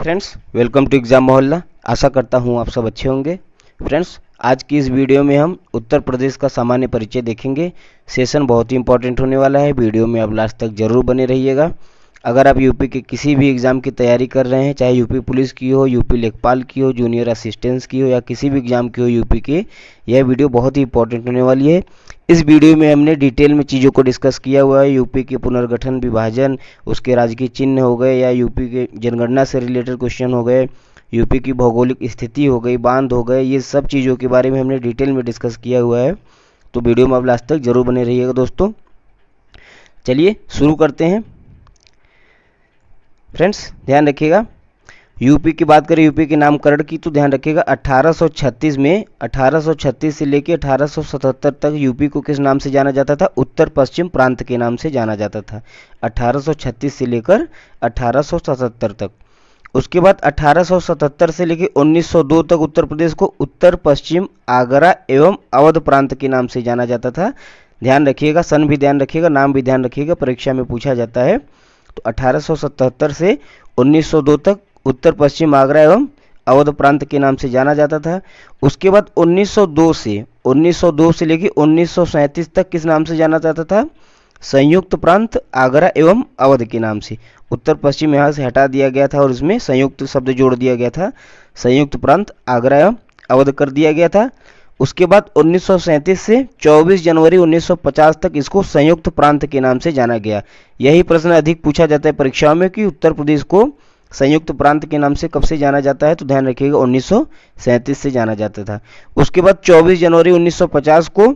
Friends, welcome to exam मोहल्ला। आशा करता हूँ आप सब अच्छे होंगे। फ्रेंड्स, आज की इस वीडियो में हम उत्तर प्रदेश का सामान्य परिचय देखेंगे। सेशन बहुत ही इंपॉर्टेंट होने वाला है। वीडियो में आप लास्ट तक जरूर बने रहिएगा। अगर आप यूपी के किसी भी एग्ज़ाम की तैयारी कर रहे हैं, चाहे यूपी पुलिस की हो, यूपी लेखपाल की हो, जूनियर असिस्टेंट्स की हो या किसी भी एग्ज़ाम की हो यूपी के, यह वीडियो बहुत ही इंपॉर्टेंट होने वाली है। इस वीडियो में हमने डिटेल में चीज़ों को डिस्कस किया हुआ है। यूपी के पुनर्गठन, विभाजन, उसके राजकीय चिन्ह हो गए या यूपी के जनगणना से रिलेटेड क्वेश्चन हो गए, यूपी की भौगोलिक स्थिति हो गई, बांध हो गए, ये सब चीज़ों के बारे में हमने डिटेल में डिस्कस किया हुआ है। तो वीडियो में आप लास्ट तक जरूर बने रहिएगा दोस्तों। चलिए शुरू करते हैं। फ्रेंड्स, ध्यान रखिएगा, यूपी की बात करें, यूपी के नामकरण की, तो ध्यान रखिएगा 1836 में 1836 से लेकर 1877 तक यूपी को किस नाम से जाना जाता था? उत्तर पश्चिम प्रांत के नाम से जाना जाता था। 1836 से लेकर 1877 तक। उसके बाद 1877 से लेकर 1902 तक उत्तर प्रदेश को उत्तर पश्चिम आगरा एवं अवध प्रांत के नाम से जाना जाता था। ध्यान रखिएगा, सन भी ध्यान रखिएगा, नाम भी ध्यान रखिएगा, परीक्षा में पूछा जाता है। तो 1877 से 1902 तक उत्तर पश्चिम आगरा एवं अवध प्रांत के नाम से जाना जाता था। उसके बाद 1902 से लेकर 1937 तक किस नाम से जाना जाता था? संयुक्त प्रांत आगरा एवं अवध के नाम से। उत्तर पश्चिम यहाँ से हटा दिया गया था और इसमें संयुक्त शब्द जोड़ दिया गया था, संयुक्त प्रांत आगरा एवं अवध कर दिया गया था। उसके बाद 1937 से 24 जनवरी 1950 तक इसको संयुक्त प्रांत के नाम से जाना गया। यही प्रश्न अधिक पूछा जाता है परीक्षाओं में कि उत्तर प्रदेश को संयुक्त प्रांत के नाम से कब से जाना जाता है? तो ध्यान रखिएगा 1937 से जाना जाता था। उसके बाद 24 जनवरी 1950 को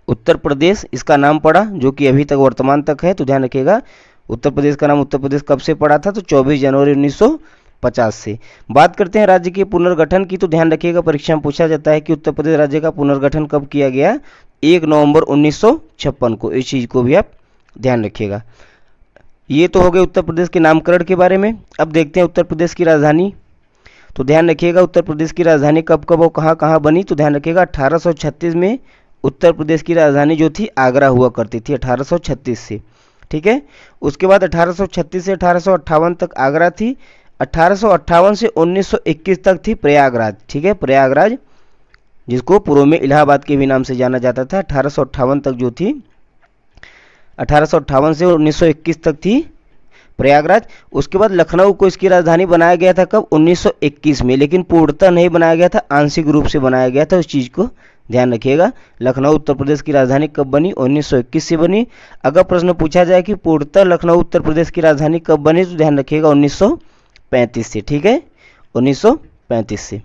उत्तर प्रदेश इसका नाम पड़ा, जो कि अभी तक वर्तमान तक है। तो ध्यान रखिएगा, उत्तर प्रदेश का नाम उत्तर प्रदेश कब से पड़ा था? तो 24 जनवरी 1950 से। बात करते हैं राज्य के पुनर्गठन की, तो ध्यान रखिएगा परीक्षा में पूछा जाता है कि उत्तर प्रदेश राज्य का पुनर्गठन कब किया गया? 1 नवंबर 1956 को। इस चीज़ को भी आप ध्यान रखिएगा। ये तो हो गए उत्तर प्रदेश के नामकरण के बारे में। अब देखते हैं उत्तर प्रदेश की राजधानी। तो ध्यान रखिएगा, उत्तर प्रदेश की राजधानी कब कब और कहाँ कहाँ बनी? तो ध्यान रखिएगा 1836 में उत्तर प्रदेश की राजधानी जो थी आगरा हुआ करती थी, 1836 से। ठीक है। उसके बाद 1836 से 1858 तक आगरा थी। 1858 से 1921 तक थी प्रयागराज। ठीक है, प्रयागराज, जिसको पूर्व में इलाहाबाद के भी नाम से जाना जाता था। 1858 तक जो थी, 1858 से 1921 तक थी प्रयागराज। उसके बाद लखनऊ को इसकी राजधानी बनाया गया था कब? 1921 में, लेकिन पूर्णतः नहीं बनाया गया था, आंशिक रूप से बनाया गया था। उस चीज़ को ध्यान रखिएगा। लखनऊ उत्तर प्रदेश की राजधानी कब बनी? 1921 से बनी। अगर प्रश्न पूछा जाए कि पूर्णतः लखनऊ उत्तर प्रदेश की राजधानी कब बनी, तो ध्यान रखिएगा 1935 से। ठीक है, 1935 से।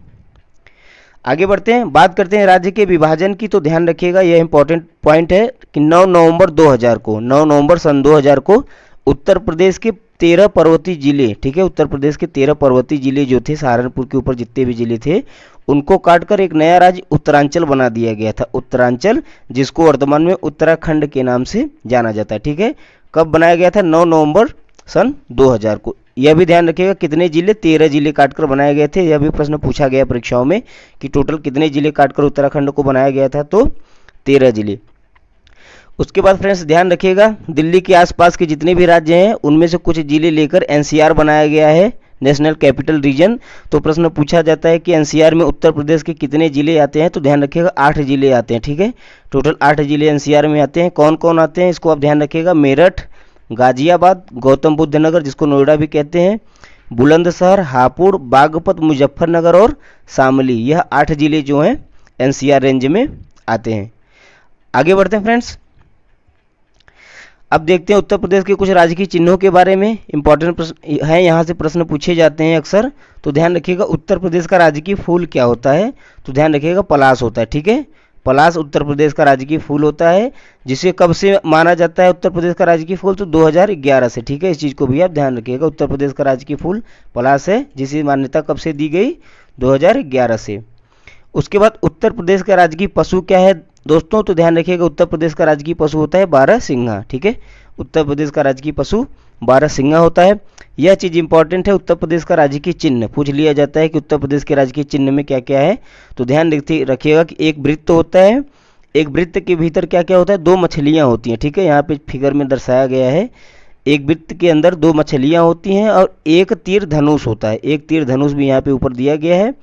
आगे बढ़ते हैं, बात करते हैं राज्य के विभाजन की। तो ध्यान रखिएगा, यह इंपॉर्टेंट पॉइंट है कि 9 नवंबर 2000 को, 9 नवंबर सन 2000 को उत्तर प्रदेश के 13 पर्वतीय जिले, ठीक है, उत्तर प्रदेश के 13 पर्वतीय जिले जो थे, सहारनपुर के ऊपर जितने भी जिले थे, उनको काटकर एक नया राज्य उत्तरांचल बना दिया गया था। उत्तरांचल, जिसको वर्तमान में उत्तराखंड के नाम से जाना जाता है। ठीक है, कब बनाया गया था? 9 नवंबर सन 2000 को। यह भी ध्यान रखिएगा, कितने जिले? 13 जिले काटकर बनाए गए थे। यह भी प्रश्न पूछा गया परीक्षाओं में कि टोटल कितने जिले काटकर उत्तराखंड को बनाया गया था? तो 13 जिले। उसके बाद फ्रेंड्स ध्यान रखिएगा, दिल्ली के आसपास के जितने भी राज्य हैं उनमें से कुछ जिले लेकर एनसीआर बनाया गया है, नेशनल कैपिटल रीजन। तो प्रश्न पूछा जाता है कि एनसीआर में उत्तर प्रदेश के कितने जिले आते हैं? तो ध्यान रखिएगा 8 जिले आते हैं। ठीक है, टोटल 8 जिले एनसीआर में आते हैं। कौन कौन आते हैं इसको आप ध्यान रखिएगा, मेरठ, गाजियाबाद, गौतम बुद्ध नगर जिसको नोएडा भी कहते हैं, बुलंदशहर, हापुड़, बागपत, मुजफ्फरनगर और शामली। यह 8 जिले जो हैं एनसीआर रेंज में आते हैं। आगे बढ़ते हैं फ्रेंड्स, अब देखते हैं उत्तर प्रदेश के कुछ राजकीय चिन्हों के बारे में। इंपॉर्टेंट प्रश्न है, यहाँ से प्रश्न पूछे जाते हैं अक्सर। तो ध्यान रखिएगा, उत्तर प्रदेश का राजकीय फूल क्या होता है? तो ध्यान रखिएगा पलाश होता है। ठीक है, पलाश उत्तर प्रदेश का राजकीय फूल होता है, जिसे कब से माना जाता है उत्तर प्रदेश का राजकीय फूल? तो 2011 से। ठीक है, इस चीज़ को भी आप ध्यान रखिएगा, उत्तर प्रदेश का राजकीय फूल पलाश है, जिसे मान्यता कब से दी गई? 2011 से। उसके बाद उत्तर प्रदेश का राजकीय पशु क्या है दोस्तों? तो ध्यान रखिएगा, उत्तर प्रदेश का राजकीय पशु होता है बारहसिंगा। ठीक है, उत्तर प्रदेश का राजकीय पशु बारहसिंगा होता है। यह चीज़ इंपॉर्टेंट है। उत्तर प्रदेश का राजकीय चिन्ह पूछ लिया जाता है कि उत्तर प्रदेश के राजकीय चिन्ह में क्या क्या है। तो ध्यान रखिएगा कि एक वृत्त होता है, एक वृत्त के भीतर क्या क्या होता है? 2 मछलियाँ होती हैं। ठीक है, यहाँ पे फिगर में दर्शाया गया है। एक वृत्त के अंदर 2 मछलियाँ होती हैं और एक तीर धनुष होता है, एक तीर धनुष भी यहाँ पे ऊपर दिया गया है।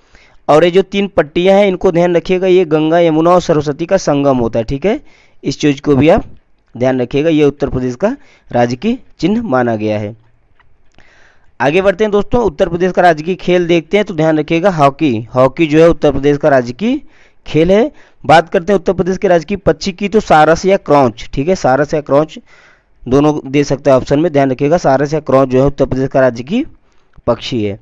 और ये जो 3 पट्टियाँ हैं इनको ध्यान रखिएगा, ये गंगा यमुना और सरस्वती का संगम होता है, ठीक है। इस चीज़ को भी आप ध्यान रखिएगा, ये उत्तर प्रदेश का राजकीय चिन्ह माना गया है। आगे बढ़ते हैं दोस्तों, उत्तर प्रदेश का राजकीय खेल देखते हैं, तो ध्यान रखिएगा हॉकी, हॉकी जो है उत्तर प्रदेश का राजकीय खेल है। बात करते हैं उत्तर प्रदेश के राजकीय पक्षी की, तो सारस या क्रौंच, ठीक है, सारस या क्रौंच दोनों दे सकते हैं ऑप्शन में, ध्यान रखिएगा सारस या क्रौंच जो है उत्तर प्रदेश का राजकीय पक्षी है।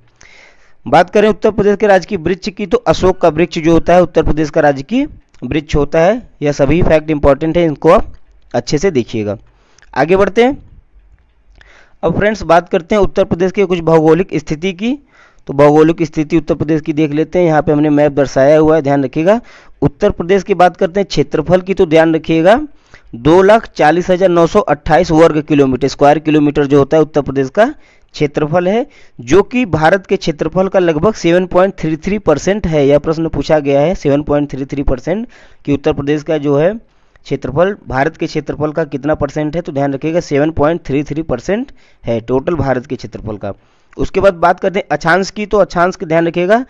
बात करें उत्तर प्रदेश के राजकीय वृक्ष की, तो अशोक का वृक्ष जो होता है उत्तर प्रदेश का राजकीय वृक्ष होता है। यह सभी फैक्ट इंपॉर्टेंट है, इनको आप अच्छे से देखिएगा। आगे बढ़ते हैं। अब फ्रेंड्स बात करते हैं उत्तर प्रदेश के कुछ भौगोलिक स्थिति की, तो भौगोलिक स्थिति उत्तर प्रदेश की देख लेते हैं। यहाँ पे हमने मैप दर्शाया हुआ है, ध्यान रखिएगा। उत्तर प्रदेश की बात करते हैं क्षेत्रफल की, तो ध्यान रखिएगा 2,40,928 वर्ग किलोमीटर, स्क्वायर किलोमीटर जो होता है उत्तर प्रदेश का क्षेत्रफल है, जो कि भारत के क्षेत्रफल का लगभग 7.33% है। यह प्रश्न पूछा गया है 7.33% कि उत्तर प्रदेश का जो है क्षेत्रफल भारत के क्षेत्रफल का कितना परसेंट है, तो ध्यान रखिएगा 7.33% है टोटल भारत के क्षेत्रफल का। उसके बाद बात करते हैं अक्षांश की, तो अक्षांश का ध्यान रखिएगा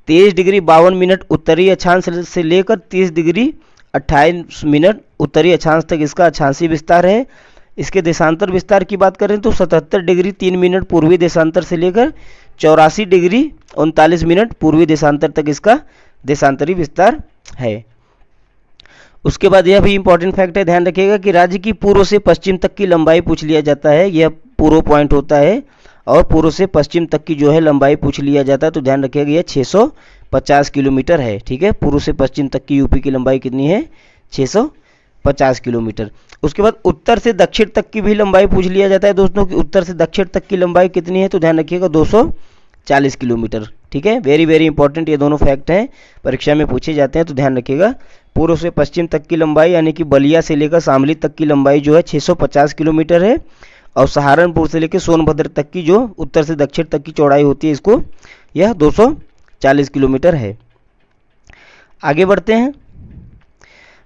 23 डिग्री 52 मिनट उत्तरी अक्षांश से लेकर 30 डिग्री 28 मिनट उत्तरी अक्षांश तक इसका अक्षांशीय विस्तार है। इसके देशांतर विस्तार की बात करें तो 77 डिग्री 3 मिनट पूर्वी देशांतर से लेकर 84 डिग्री 39 मिनट पूर्वी देशांतर तक इसका देशांतरी विस्तार है। उसके बाद यह भी इंपॉर्टेंट फैक्ट है, ध्यान रखिएगा कि राज्य की पूर्व से पश्चिम तक की लंबाई पूछ लिया जाता है, यह पूर्व पॉइंट होता है और पूर्व से पश्चिम तक की जो है लंबाई पूछ लिया जाता है, तो ध्यान रखिएगा यह 650 किलोमीटर है, ठीक है। पूर्व से पश्चिम तक की यूपी की लंबाई कितनी है, 650 किलोमीटर। उसके बाद उत्तर से दक्षिण तक की भी लंबाई पूछ लिया जाता है दोस्तों कि उत्तर से दक्षिण तक की लंबाई कितनी है, तो ध्यान रखिएगा 240 किलोमीटर, ठीक है। वेरी वेरी इंपॉर्टेंट ये दोनों फैक्ट हैं, परीक्षा में पूछे जाते हैं, तो ध्यान रखिएगा। पूर्व से पश्चिम तक की लंबाई यानी कि बलिया से लेकर शामली तक की लंबाई जो है 650 किलोमीटर है, और सहारनपुर से लेकर सोनभद्र तक की जो उत्तर से दक्षिण तक की चौड़ाई होती है इसको यह 240 किलोमीटर है। आगे बढ़ते हैं,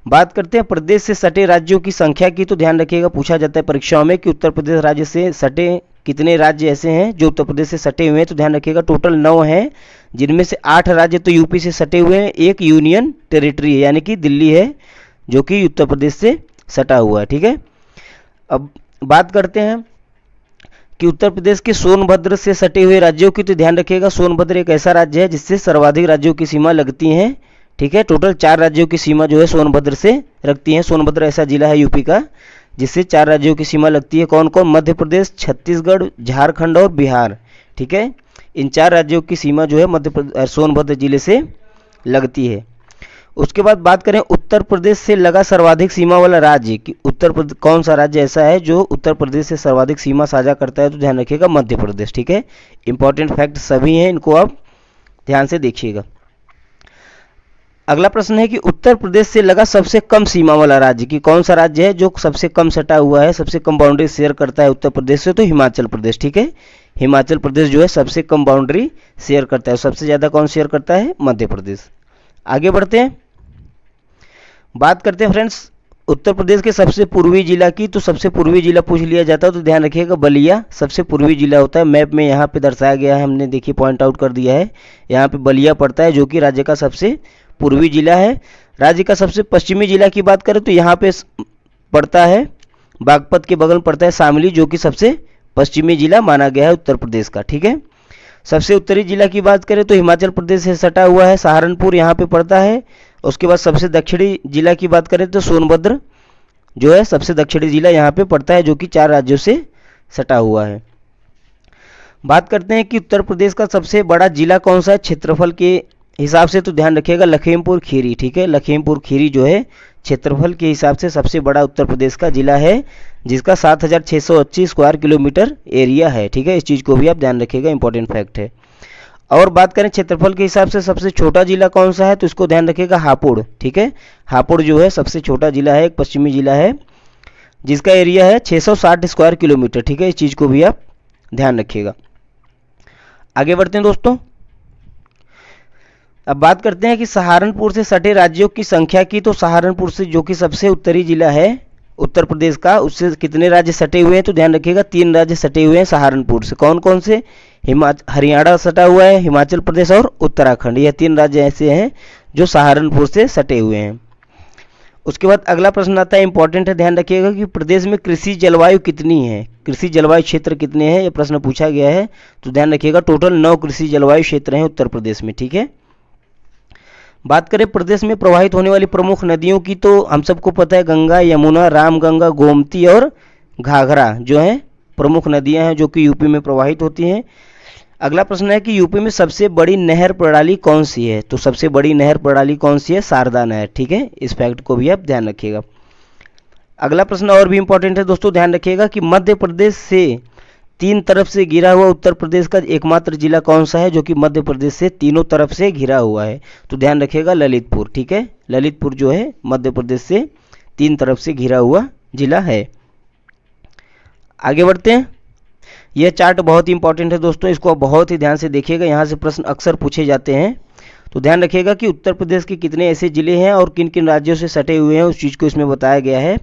बात करते हैं प्रदेश से सटे राज्यों की संख्या की, तो ध्यान रखिएगा पूछा जाता है परीक्षाओं में कि उत्तर प्रदेश राज्य से सटे कितने राज्य ऐसे हैं जो उत्तर प्रदेश से सटे हुए हैं, तो ध्यान रखिएगा टोटल 9 हैं, जिनमें से 8 राज्य तो यूपी से सटे हुए हैं, एक यूनियन टेरिटरी है यानी कि दिल्ली है जो कि उत्तर प्रदेश से सटा हुआ है, ठीक है। अब बात करते हैं कि उत्तर प्रदेश के सोनभद्र से सटे हुए राज्यों की, तो ध्यान रखिएगा सोनभद्र एक ऐसा राज्य है जिससे सर्वाधिक राज्यों की सीमा लगती हैं, ठीक है। टोटल 4 राज्यों की सीमा जो है सोनभद्र से रखती है। सोनभद्र ऐसा जिला है यूपी का जिससे 4 राज्यों की सीमा लगती है। कौन कौन, मध्य प्रदेश, छत्तीसगढ़, झारखंड और बिहार, ठीक है। इन 4 राज्यों की सीमा जो है सोनभद्र जिले से लगती है। उसके बाद बात करें उत्तर प्रदेश से लगा सर्वाधिक सीमा वाला राज्य कि उत्तर प्रदेश कौन सा राज्य ऐसा है जो उत्तर प्रदेश से सर्वाधिक सीमा साझा करता है, तो ध्यान रखिएगा मध्य प्रदेश, ठीक है। इंपॉर्टेंट फैक्ट सभी हैं, इनको आप ध्यान से देखिएगा। अगला प्रश्न है कि उत्तर प्रदेश से लगा सबसे कम सीमा वाला राज्य कि कौन सा राज्य है जो सबसे कम सटा हुआ है, सबसे कम बाउंड्री शेयर करता है उत्तर प्रदेश से, तो हिमाचल प्रदेश, ठीक है। हिमाचल प्रदेश जो है सबसे कम बाउंड्री शेयर करता है, सबसे ज़्यादा कौन शेयर करता है, मध्य प्रदेश। आगे बढ़ते हैं, बात करते हैं फ्रेंड्स उत्तर प्रदेश के सबसे पूर्वी जिला की, तो सबसे पूर्वी जिला पूछ लिया जाता है, तो ध्यान रखिएगा बलिया सबसे पूर्वी जिला होता है। मैप में यहाँ पे दर्शाया गया है, हमने देखिए पॉइंट आउट कर दिया है, यहाँ पे बलिया पड़ता है जो कि राज्य का सबसे पूर्वी जिला है। राज्य का सबसे पश्चिमी जिला की बात करें तो यहाँ पे पड़ता है बागपत के बगल में पड़ता है शामली, जो कि सबसे पश्चिमी जिला माना गया है उत्तर प्रदेश का, ठीक है। सबसे उत्तरी जिला की बात करें तो हिमाचल प्रदेश से सटा हुआ है, सहारनपुर यहाँ पे पड़ता है। उसके बाद सबसे दक्षिणी जिला की बात करें तो सोनभद्र जो है सबसे दक्षिणी जिला यहाँ पे पड़ता है, जो कि 4 राज्यों से सटा हुआ है। बात करते हैं कि उत्तर प्रदेश का सबसे बड़ा जिला कौन सा है क्षेत्रफल के हिसाब से, तो ध्यान रखिएगा लखीमपुर खीरी, ठीक है। लखीमपुर खीरी जो है क्षेत्रफल के हिसाब से सबसे बड़ा उत्तर प्रदेश का जिला है, जिसका 7,680 स्क्वायर किलोमीटर एरिया है, ठीक है। इस चीज़ को भी आप ध्यान रखिएगा, इंपॉर्टेंट फैक्ट है। और बात करें क्षेत्रफल के हिसाब से सबसे छोटा जिला कौन सा है, तो इसको ध्यान रखिएगा हापुड़, ठीक है। हापुड़ जो है सबसे छोटा जिला है, एक पश्चिमी जिला है, जिसका एरिया है 660 स्क्वायर किलोमीटर, ठीक है। इस चीज़ को भी आप ध्यान रखिएगा। आगे बढ़ते हैं दोस्तों, अब बात करते हैं कि सहारनपुर से सटे राज्यों की संख्या की, तो सहारनपुर से जो कि सबसे उत्तरी जिला है उत्तर प्रदेश का, उससे कितने राज्य सटे हुए हैं, तो ध्यान रखिएगा 3 राज्य सटे हुए हैं सहारनपुर से। कौन कौन से? हरियाणा सटा हुआ है, हिमाचल प्रदेश और उत्तराखंड, यह 3 राज्य ऐसे हैं जो सहारनपुर से सटे हुए हैं। उसके बाद अगला प्रश्न आता है, इंपॉर्टेंट है, ध्यान रखिएगा कि प्रदेश में कृषि जलवायु कितनी है, कृषि जलवायु क्षेत्र कितने हैं, यह प्रश्न पूछा गया है। तो ध्यान रखिएगा टोटल 9 कृषि जलवायु क्षेत्र हैं उत्तर प्रदेश में, ठीक है। बात करें प्रदेश में प्रवाहित होने वाली प्रमुख नदियों की, तो हम सबको पता है गंगा, यमुना, रामगंगा, गोमती और घाघरा जो है प्रमुख नदियां हैं जो कि यूपी में प्रवाहित होती हैं। अगला प्रश्न है कि यूपी में सबसे बड़ी नहर प्रणाली कौन सी है, तो सबसे बड़ी नहर प्रणाली कौन सी है? शारदा नहर, ठीक है। इस फैक्ट को भी आप ध्यान रखिएगा। अगला प्रश्न और भी इंपॉर्टेंट है दोस्तों, ध्यान रखिएगा कि मध्य प्रदेश से 3 तरफ से घिरा हुआ उत्तर प्रदेश का एकमात्र जिला कौन सा है जो कि मध्य प्रदेश से तीनों तरफ से घिरा हुआ है? तो ध्यान रखिएगा ललितपुर, ठीक है। ललितपुर जो है मध्य प्रदेश से 3 तरफ से घिरा हुआ जिला है। आगे बढ़ते हैं। यह चार्ट बहुत ही इंपॉर्टेंट है दोस्तों, इसको आप बहुत ही ध्यान से देखिएगा, यहाँ से प्रश्न अक्सर पूछे जाते हैं। तो ध्यान रखिएगा कि उत्तर प्रदेश के कितने ऐसे जिले हैं और किन किन राज्यों से सटे हुए हैं, उस चीज़ को इसमें बताया गया है।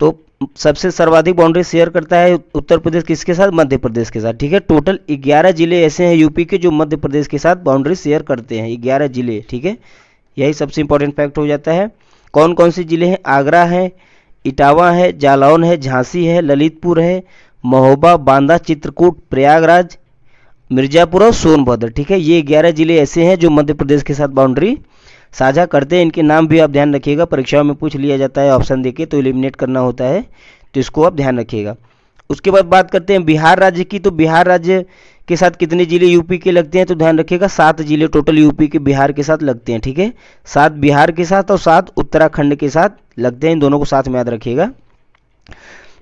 तो सबसे सर्वाधिक बाउंड्री शेयर करता है उत्तर प्रदेश किसके साथ? मध्य प्रदेश के साथ, ठीक है। टोटल 11 जिले ऐसे हैं यूपी के जो मध्य प्रदेश के साथ बाउंड्री शेयर करते हैं, 11 जिले, ठीक है। यही सबसे इंपॉर्टेंट फैक्ट हो जाता है। कौन कौन से जिले हैं? आगरा है, इटावा है, जालौन है, झांसी है, ललितपुर है, महोबा, बांदा, चित्रकूट, प्रयागराज, मिर्जापुर और सोनभद्र, ठीक है। ये 11 जिले ऐसे हैं जो मध्य प्रदेश के साथ बाउंड्री साझा करते हैं। इनके नाम भी आप ध्यान रखिएगा, परीक्षाओं में पूछ लिया जाता है, ऑप्शन देके तो एलिमिनेट करना होता है, तो इसको आप ध्यान रखिएगा। उसके बाद बात करते हैं बिहार राज्य की, तो बिहार राज्य के साथ कितने जिले यूपी के लगते हैं? तो ध्यान रखिएगा 7 जिले टोटल यूपी के बिहार के साथ लगते हैं, ठीक है। 7 बिहार के साथ और 7 उत्तराखंड के साथ लगते हैं, इन दोनों को साथ में याद रखिएगा।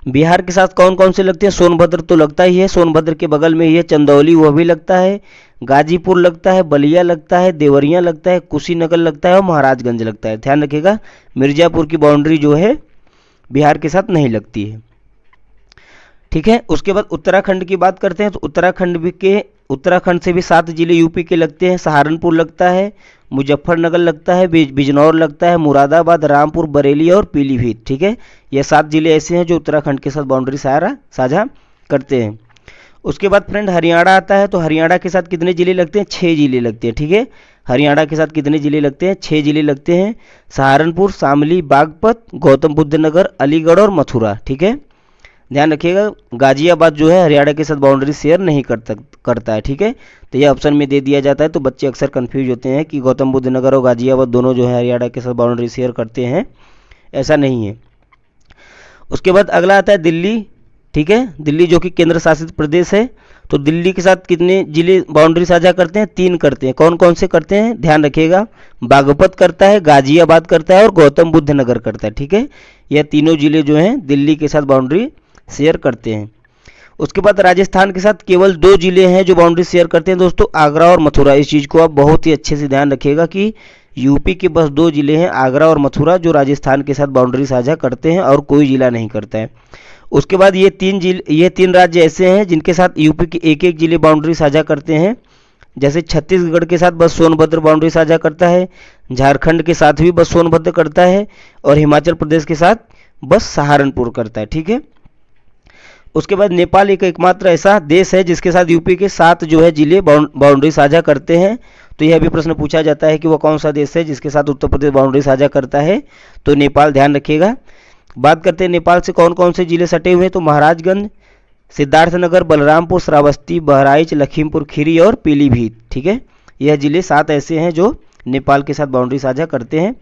बिहार के साथ कौन कौन से लगते हैं? सोनभद्र तो लगता ही है, सोनभद्र के बगल में ही है चंदौली, वह भी लगता है, गाजीपुर लगता है, बलिया लगता है, देवरिया लगता है, कुशीनगर लगता है और महाराजगंज लगता है। ध्यान रखिएगा मिर्जापुर की बाउंड्री जो है बिहार के साथ नहीं लगती है, ठीक है। उसके बाद उत्तराखंड की बात करते हैं, तो उत्तराखंड से भी 7 जिले यूपी के लगते हैं। सहारनपुर लगता है, मुजफ्फरनगर लगता है, बिजनौर लगता है, मुरादाबाद, रामपुर, बरेली और पीलीभीत, ठीक है। यह 7 जिले ऐसे हैं जो उत्तराखंड के साथ बाउंड्री साझा करते हैं। उसके बाद फ्रेंड हरियाणा आता है, तो हरियाणा के साथ कितने जिले लगते हैं? 6 जिले लगते हैं, ठीक है। हरियाणा के साथ कितने जिले लगते हैं? 6 जिले लगते हैं। सहारनपुर, शामली, बागपत, गौतम बुद्ध नगर, अलीगढ़ और मथुरा, ठीक है। ध्यान रखिएगा गाजियाबाद जो है हरियाणा के साथ बाउंड्री शेयर नहीं करता है, ठीक है। तो ये ऑप्शन में दे दिया जाता है, तो बच्चे अक्सर कंफ्यूज होते हैं कि गौतम बुद्ध नगर और गाजियाबाद दोनों जो है हरियाणा के साथ बाउंड्री शेयर करते हैं, ऐसा नहीं है। उसके बाद अगला आता है दिल्ली, ठीक है। दिल्ली जो कि केंद्र शासित प्रदेश है, तो दिल्ली के साथ कितने जिले बाउंड्री साझा करते हैं? 3 करते हैं। कौन कौन से करते हैं? ध्यान रखिएगा बागपत करता है, गाजियाबाद करता है और गौतम बुद्ध नगर करता है, ठीक है। यह तीनों जिले जो हैं दिल्ली के साथ बाउंड्री शेयर करते हैं। उसके बाद राजस्थान के साथ केवल 2 जिले हैं जो बाउंड्री शेयर करते हैं दोस्तों, आगरा और मथुरा। इस चीज़ को आप बहुत ही अच्छे से ध्यान रखिएगा कि यूपी के बस 2 जिले हैं, आगरा और मथुरा, जो राजस्थान के साथ बाउंड्री साझा करते हैं और कोई जिला नहीं करता है। उसके बाद ये 3 राज्य ऐसे हैं जिनके साथ यूपी के एक जिले बाउंड्री साझा करते हैं। जैसे छत्तीसगढ़ के साथ बस सोनभद्र बाउंड्री साझा करता है, झारखंड के साथ भी बस सोनभद्र करता है और हिमाचल प्रदेश के साथ बस सहारनपुर करता है, ठीक है। उसके बाद नेपाल एक एकमात्र ऐसा देश है जिसके साथ यूपी के 7 जो है जिले बाउंड्री साझा करते हैं। तो यह भी प्रश्न पूछा जाता है कि वह कौन सा देश है जिसके साथ उत्तर प्रदेश बाउंड्री साझा करता है, तो नेपाल, ध्यान रखिएगा। बात करते हैं नेपाल से कौन कौन से जिले सटे हुए हैं, तो महाराजगंज, सिद्धार्थनगर, बलरामपुर, श्रावस्ती, बहराइच, लखीमपुर खीरी और पीलीभीत, ठीक है। यह जिले 7 ऐसे हैं जो नेपाल के साथ बाउंड्री साझा करते हैं।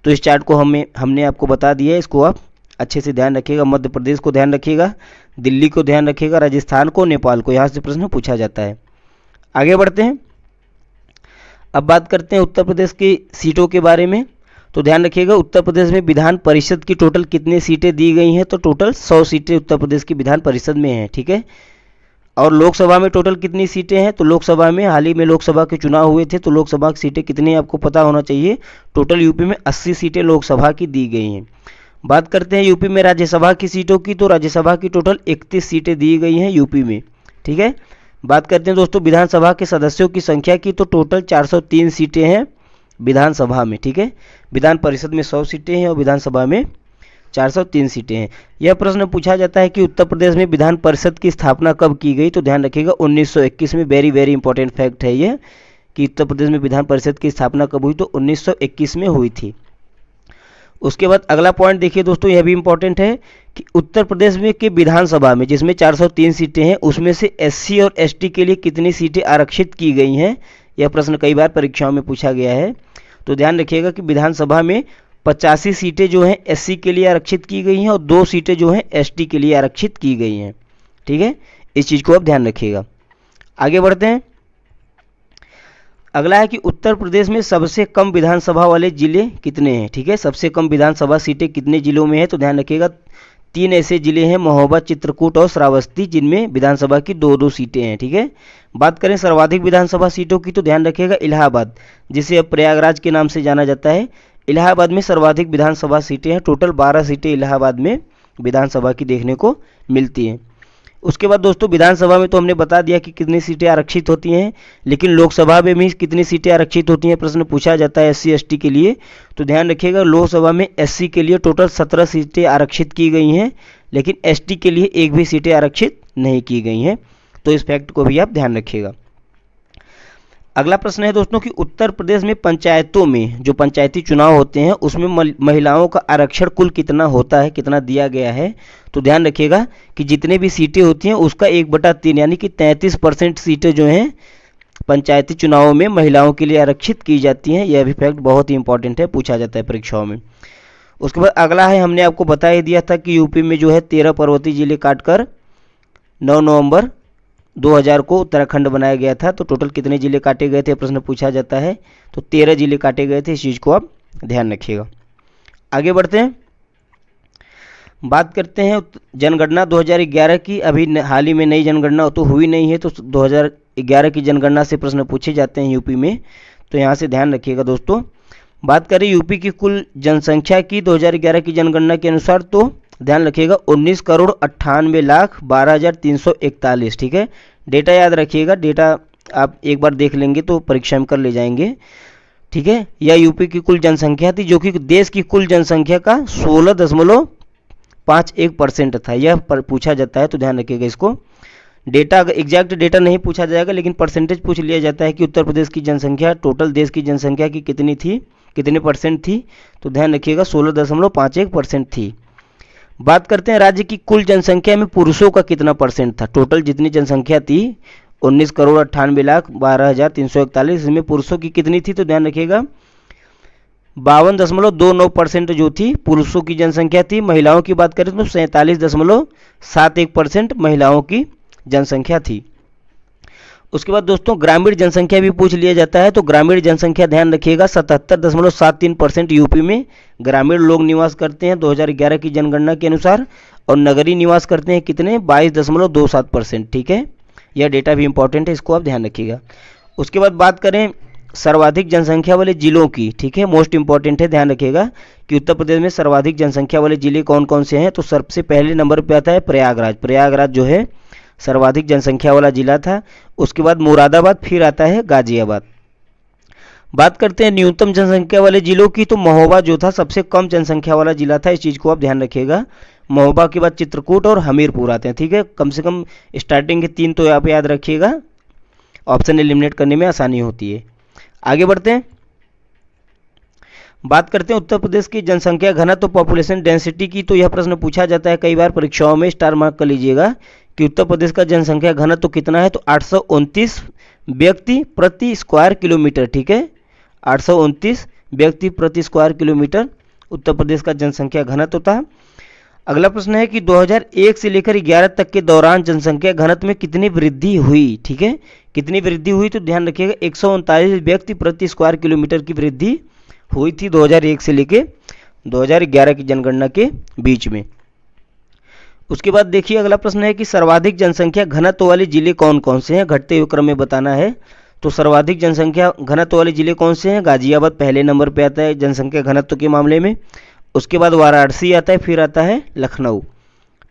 तो इस चार्ट को हमने आपको बता दिया है, इसको आप अच्छे से ध्यान रखिएगा। मध्य प्रदेश को ध्यान रखिएगा, दिल्ली को ध्यान रखिएगा, राजस्थान को, नेपाल को, यहाँ से प्रश्न पूछा जाता है। आगे बढ़ते हैं। अब बात करते हैं उत्तर प्रदेश की सीटों के बारे में। तो ध्यान रखिएगा उत्तर प्रदेश में विधान परिषद की टोटल कितनी सीटें दी गई हैं, तो टोटल 100 सीटें उत्तर प्रदेश की विधान परिषद में हैं, ठीक है। और लोकसभा में टोटल कितनी सीटें हैं, तो लोकसभा में हाल ही में लोकसभा के चुनाव हुए थे, तो लोकसभा की सीटें कितनी आपको पता होना चाहिए। टोटल यूपी में 80 सीटें लोकसभा की दी गई हैं। बात करते हैं यूपी में राज्यसभा की सीटों की, तो राज्यसभा की टोटल 31 सीटें दी गई हैं यूपी में, ठीक है। बात करते हैं दोस्तों विधानसभा के सदस्यों की संख्या की, तो टोटल 403 सीटें हैं विधानसभा में, ठीक है। विधान परिषद में 100 सीटें हैं और विधानसभा में 403 सीटें हैं। यह प्रश्न पूछा जाता है कि उत्तर प्रदेश में विधान परिषद की स्थापना कब की गई, तो ध्यान रखिएगा 1921 में। वेरी वेरी इंपॉर्टेंट फैक्ट है यह कि उत्तर प्रदेश में विधान परिषद की स्थापना कब हुई, तो 1921 में हुई थी। उसके बाद अगला पॉइंट देखिए दोस्तों, यह भी इंपॉर्टेंट है कि उत्तर प्रदेश में के विधानसभा में जिसमें 403 सीटें हैं उसमें से एससी और एसटी के लिए कितनी सीटें आरक्षित की गई हैं। यह प्रश्न कई बार परीक्षाओं में पूछा गया है। तो ध्यान रखिएगा कि विधानसभा में 85 सीटें जो हैं एससी के लिए आरक्षित की गई हैं और 2 सीटें जो हैं एसटी के लिए आरक्षित की गई हैं। ठीक है, इस चीज़ को आप ध्यान रखिएगा। आगे बढ़ते हैं। अगला है कि उत्तर प्रदेश में सबसे कम विधानसभा वाले जिले कितने हैं। ठीक है, सबसे कम विधानसभा सीटें कितने जिलों में है, तो ध्यान रखिएगा 3 ऐसे जिले हैं, महोबा, चित्रकूट और श्रावस्ती, जिनमें विधानसभा की 2-2 सीटें हैं। ठीक है, बात करें सर्वाधिक विधानसभा सीटों की, तो ध्यान रखिएगा इलाहाबाद, जिसे अब प्रयागराज के नाम से जाना जाता है, इलाहाबाद में सर्वाधिक विधानसभा सीटें हैं। टोटल 12 सीटें इलाहाबाद में विधानसभा की देखने को मिलती हैं। उसके बाद दोस्तों विधानसभा में तो हमने बता दिया कि कितनी सीटें आरक्षित होती हैं, लेकिन लोकसभा में भी कितनी सीटें आरक्षित होती हैं प्रश्न पूछा जाता है एससी एसटी के लिए। तो ध्यान रखिएगा लोकसभा में एससी के लिए टोटल 17 सीटें आरक्षित की गई हैं, लेकिन एसटी के लिए एक भी सीटें आरक्षित नहीं की गई हैं। तो इस फैक्ट को भी आप ध्यान रखिएगा। अगला प्रश्न है दोस्तों कि उत्तर प्रदेश में पंचायतों में जो पंचायती चुनाव होते हैं उसमें महिलाओं का आरक्षण कुल कितना होता है, कितना दिया गया है। तो ध्यान रखिएगा कि जितने भी सीटें होती हैं उसका 1/3 यानी कि 33% सीटें जो हैं पंचायती चुनावों में महिलाओं के लिए आरक्षित की जाती हैं। यह भी फैक्ट बहुत ही इंपॉर्टेंट है, पूछा जाता है परीक्षाओं में। उसके बाद अगला है, हमने आपको बता ही दिया था कि यूपी में जो है 13 पर्वतीय जिले काटकर 9 नवंबर 2000 को उत्तराखंड बनाया गया था। तो टोटल कितने जिले काटे गए थे प्रश्न पूछा जाता है, तो 13 जिले काटे गए थे। इस चीज़ को आप ध्यान रखिएगा। आगे बढ़ते हैं, बात करते हैं जनगणना 2011 की। अभी हाल ही में नई जनगणना तो हुई नहीं है, तो 2011 की जनगणना से प्रश्न पूछे जाते हैं यूपी में, तो यहाँ से ध्यान रखिएगा दोस्तों। बात करें यूपी की कुल जनसंख्या की 2011 की जनगणना के अनुसार, तो ध्यान रखिएगा 19,98,12,341। ठीक है, डेटा याद रखिएगा, डेटा आप एक बार देख लेंगे तो परीक्षा में कर ले जाएंगे। ठीक है, यह यूपी की कुल जनसंख्या थी जो कि देश की कुल जनसंख्या का 16.51% था। यह पूछा जाता है, तो ध्यान रखिएगा इसको। डेटा एग्जैक्ट डेटा नहीं पूछा जाएगा, लेकिन परसेंटेज पूछ लिया जाता है कि उत्तर प्रदेश की जनसंख्या टोटल देश की जनसंख्या की कितनी थी, कितने परसेंट थी। तो ध्यान रखिएगा 16.51% थी। बात करते हैं राज्य की कुल जनसंख्या में पुरुषों का कितना परसेंट था। टोटल जितनी जनसंख्या थी 19,98,12,341, इसमें पुरुषों की कितनी थी, तो ध्यान रखिएगा 52.29% जो थी पुरुषों की जनसंख्या थी। महिलाओं की बात करें तो 47.71% महिलाओं की जनसंख्या थी। उसके बाद दोस्तों ग्रामीण जनसंख्या भी पूछ लिया जाता है, तो ग्रामीण जनसंख्या ध्यान रखिएगा 77.73% यूपी में ग्रामीण लोग निवास करते हैं 2011 की जनगणना के अनुसार, और नगरीय निवास करते हैं कितने, 22.27%। ठीक है, यह डेटा भी इंपॉर्टेंट है, इसको आप ध्यान रखिएगा। उसके बाद बात करें सर्वाधिक जनसंख्या वाले जिलों की। ठीक है, मोस्ट इंपॉर्टेंट है, ध्यान रखिएगा कि उत्तर प्रदेश में सर्वाधिक जनसंख्या वाले जिले कौन कौन से हैं। तो सबसे पहले नंबर पर आता है प्रयागराज। प्रयागराज जो है सर्वाधिक जनसंख्या वाला जिला था। उसके बाद मुरादाबाद, फिर आता है गाजियाबाद। बात करते हैं न्यूनतम जनसंख्या वाले जिलों की, तो महोबा जो था सबसे कम जनसंख्या वाला जिला था। इस चीज़ को आप ध्यान रखिएगा। महोबा के बाद चित्रकूट और हमीरपुर आते हैं। ठीक है, कम से कम स्टार्टिंग के 3 तो आप याद रखिएगा, ऑप्शन एलिमिनेट करने में आसानी होती है। आगे बढ़ते हैं, बात करते हैं उत्तर प्रदेश की जनसंख्या घनत्व पॉपुलेशन डेंसिटी की। तो यह प्रश्न पूछा जाता है कई बार परीक्षाओं में, स्टार मार्क कर लीजिएगा कि उत्तर प्रदेश का जनसंख्या घनत्व तो कितना है, तो 829 व्यक्ति प्रति स्क्वायर किलोमीटर। ठीक है, 829 व्यक्ति प्रति स्क्वायर किलोमीटर उत्तर प्रदेश का जनसंख्या घनत्व था। अगला प्रश्न है कि 2001 से लेकर 11 तक के दौरान जनसंख्या घनत्व में कितनी वृद्धि हुई। ठीक है, कितनी वृद्धि हुई, तो ध्यान रखिएगा 139 व्यक्ति प्रति स्क्वायर किलोमीटर की वृद्धि हुई थी 2001 से लेकर 2011 की जनगणना के बीच में। उसके बाद देखिए अगला प्रश्न है कि सर्वाधिक जनसंख्या घनत्व वाले जिले कौन कौन से हैं, घटते हुए क्रम में बताना है। तो सर्वाधिक जनसंख्या घनत्व वाले जिले कौन से हैं, गाजियाबाद पहले नंबर पे आता है जनसंख्या घनत्व के मामले में। उसके बाद वाराणसी आता है, फिर आता है लखनऊ।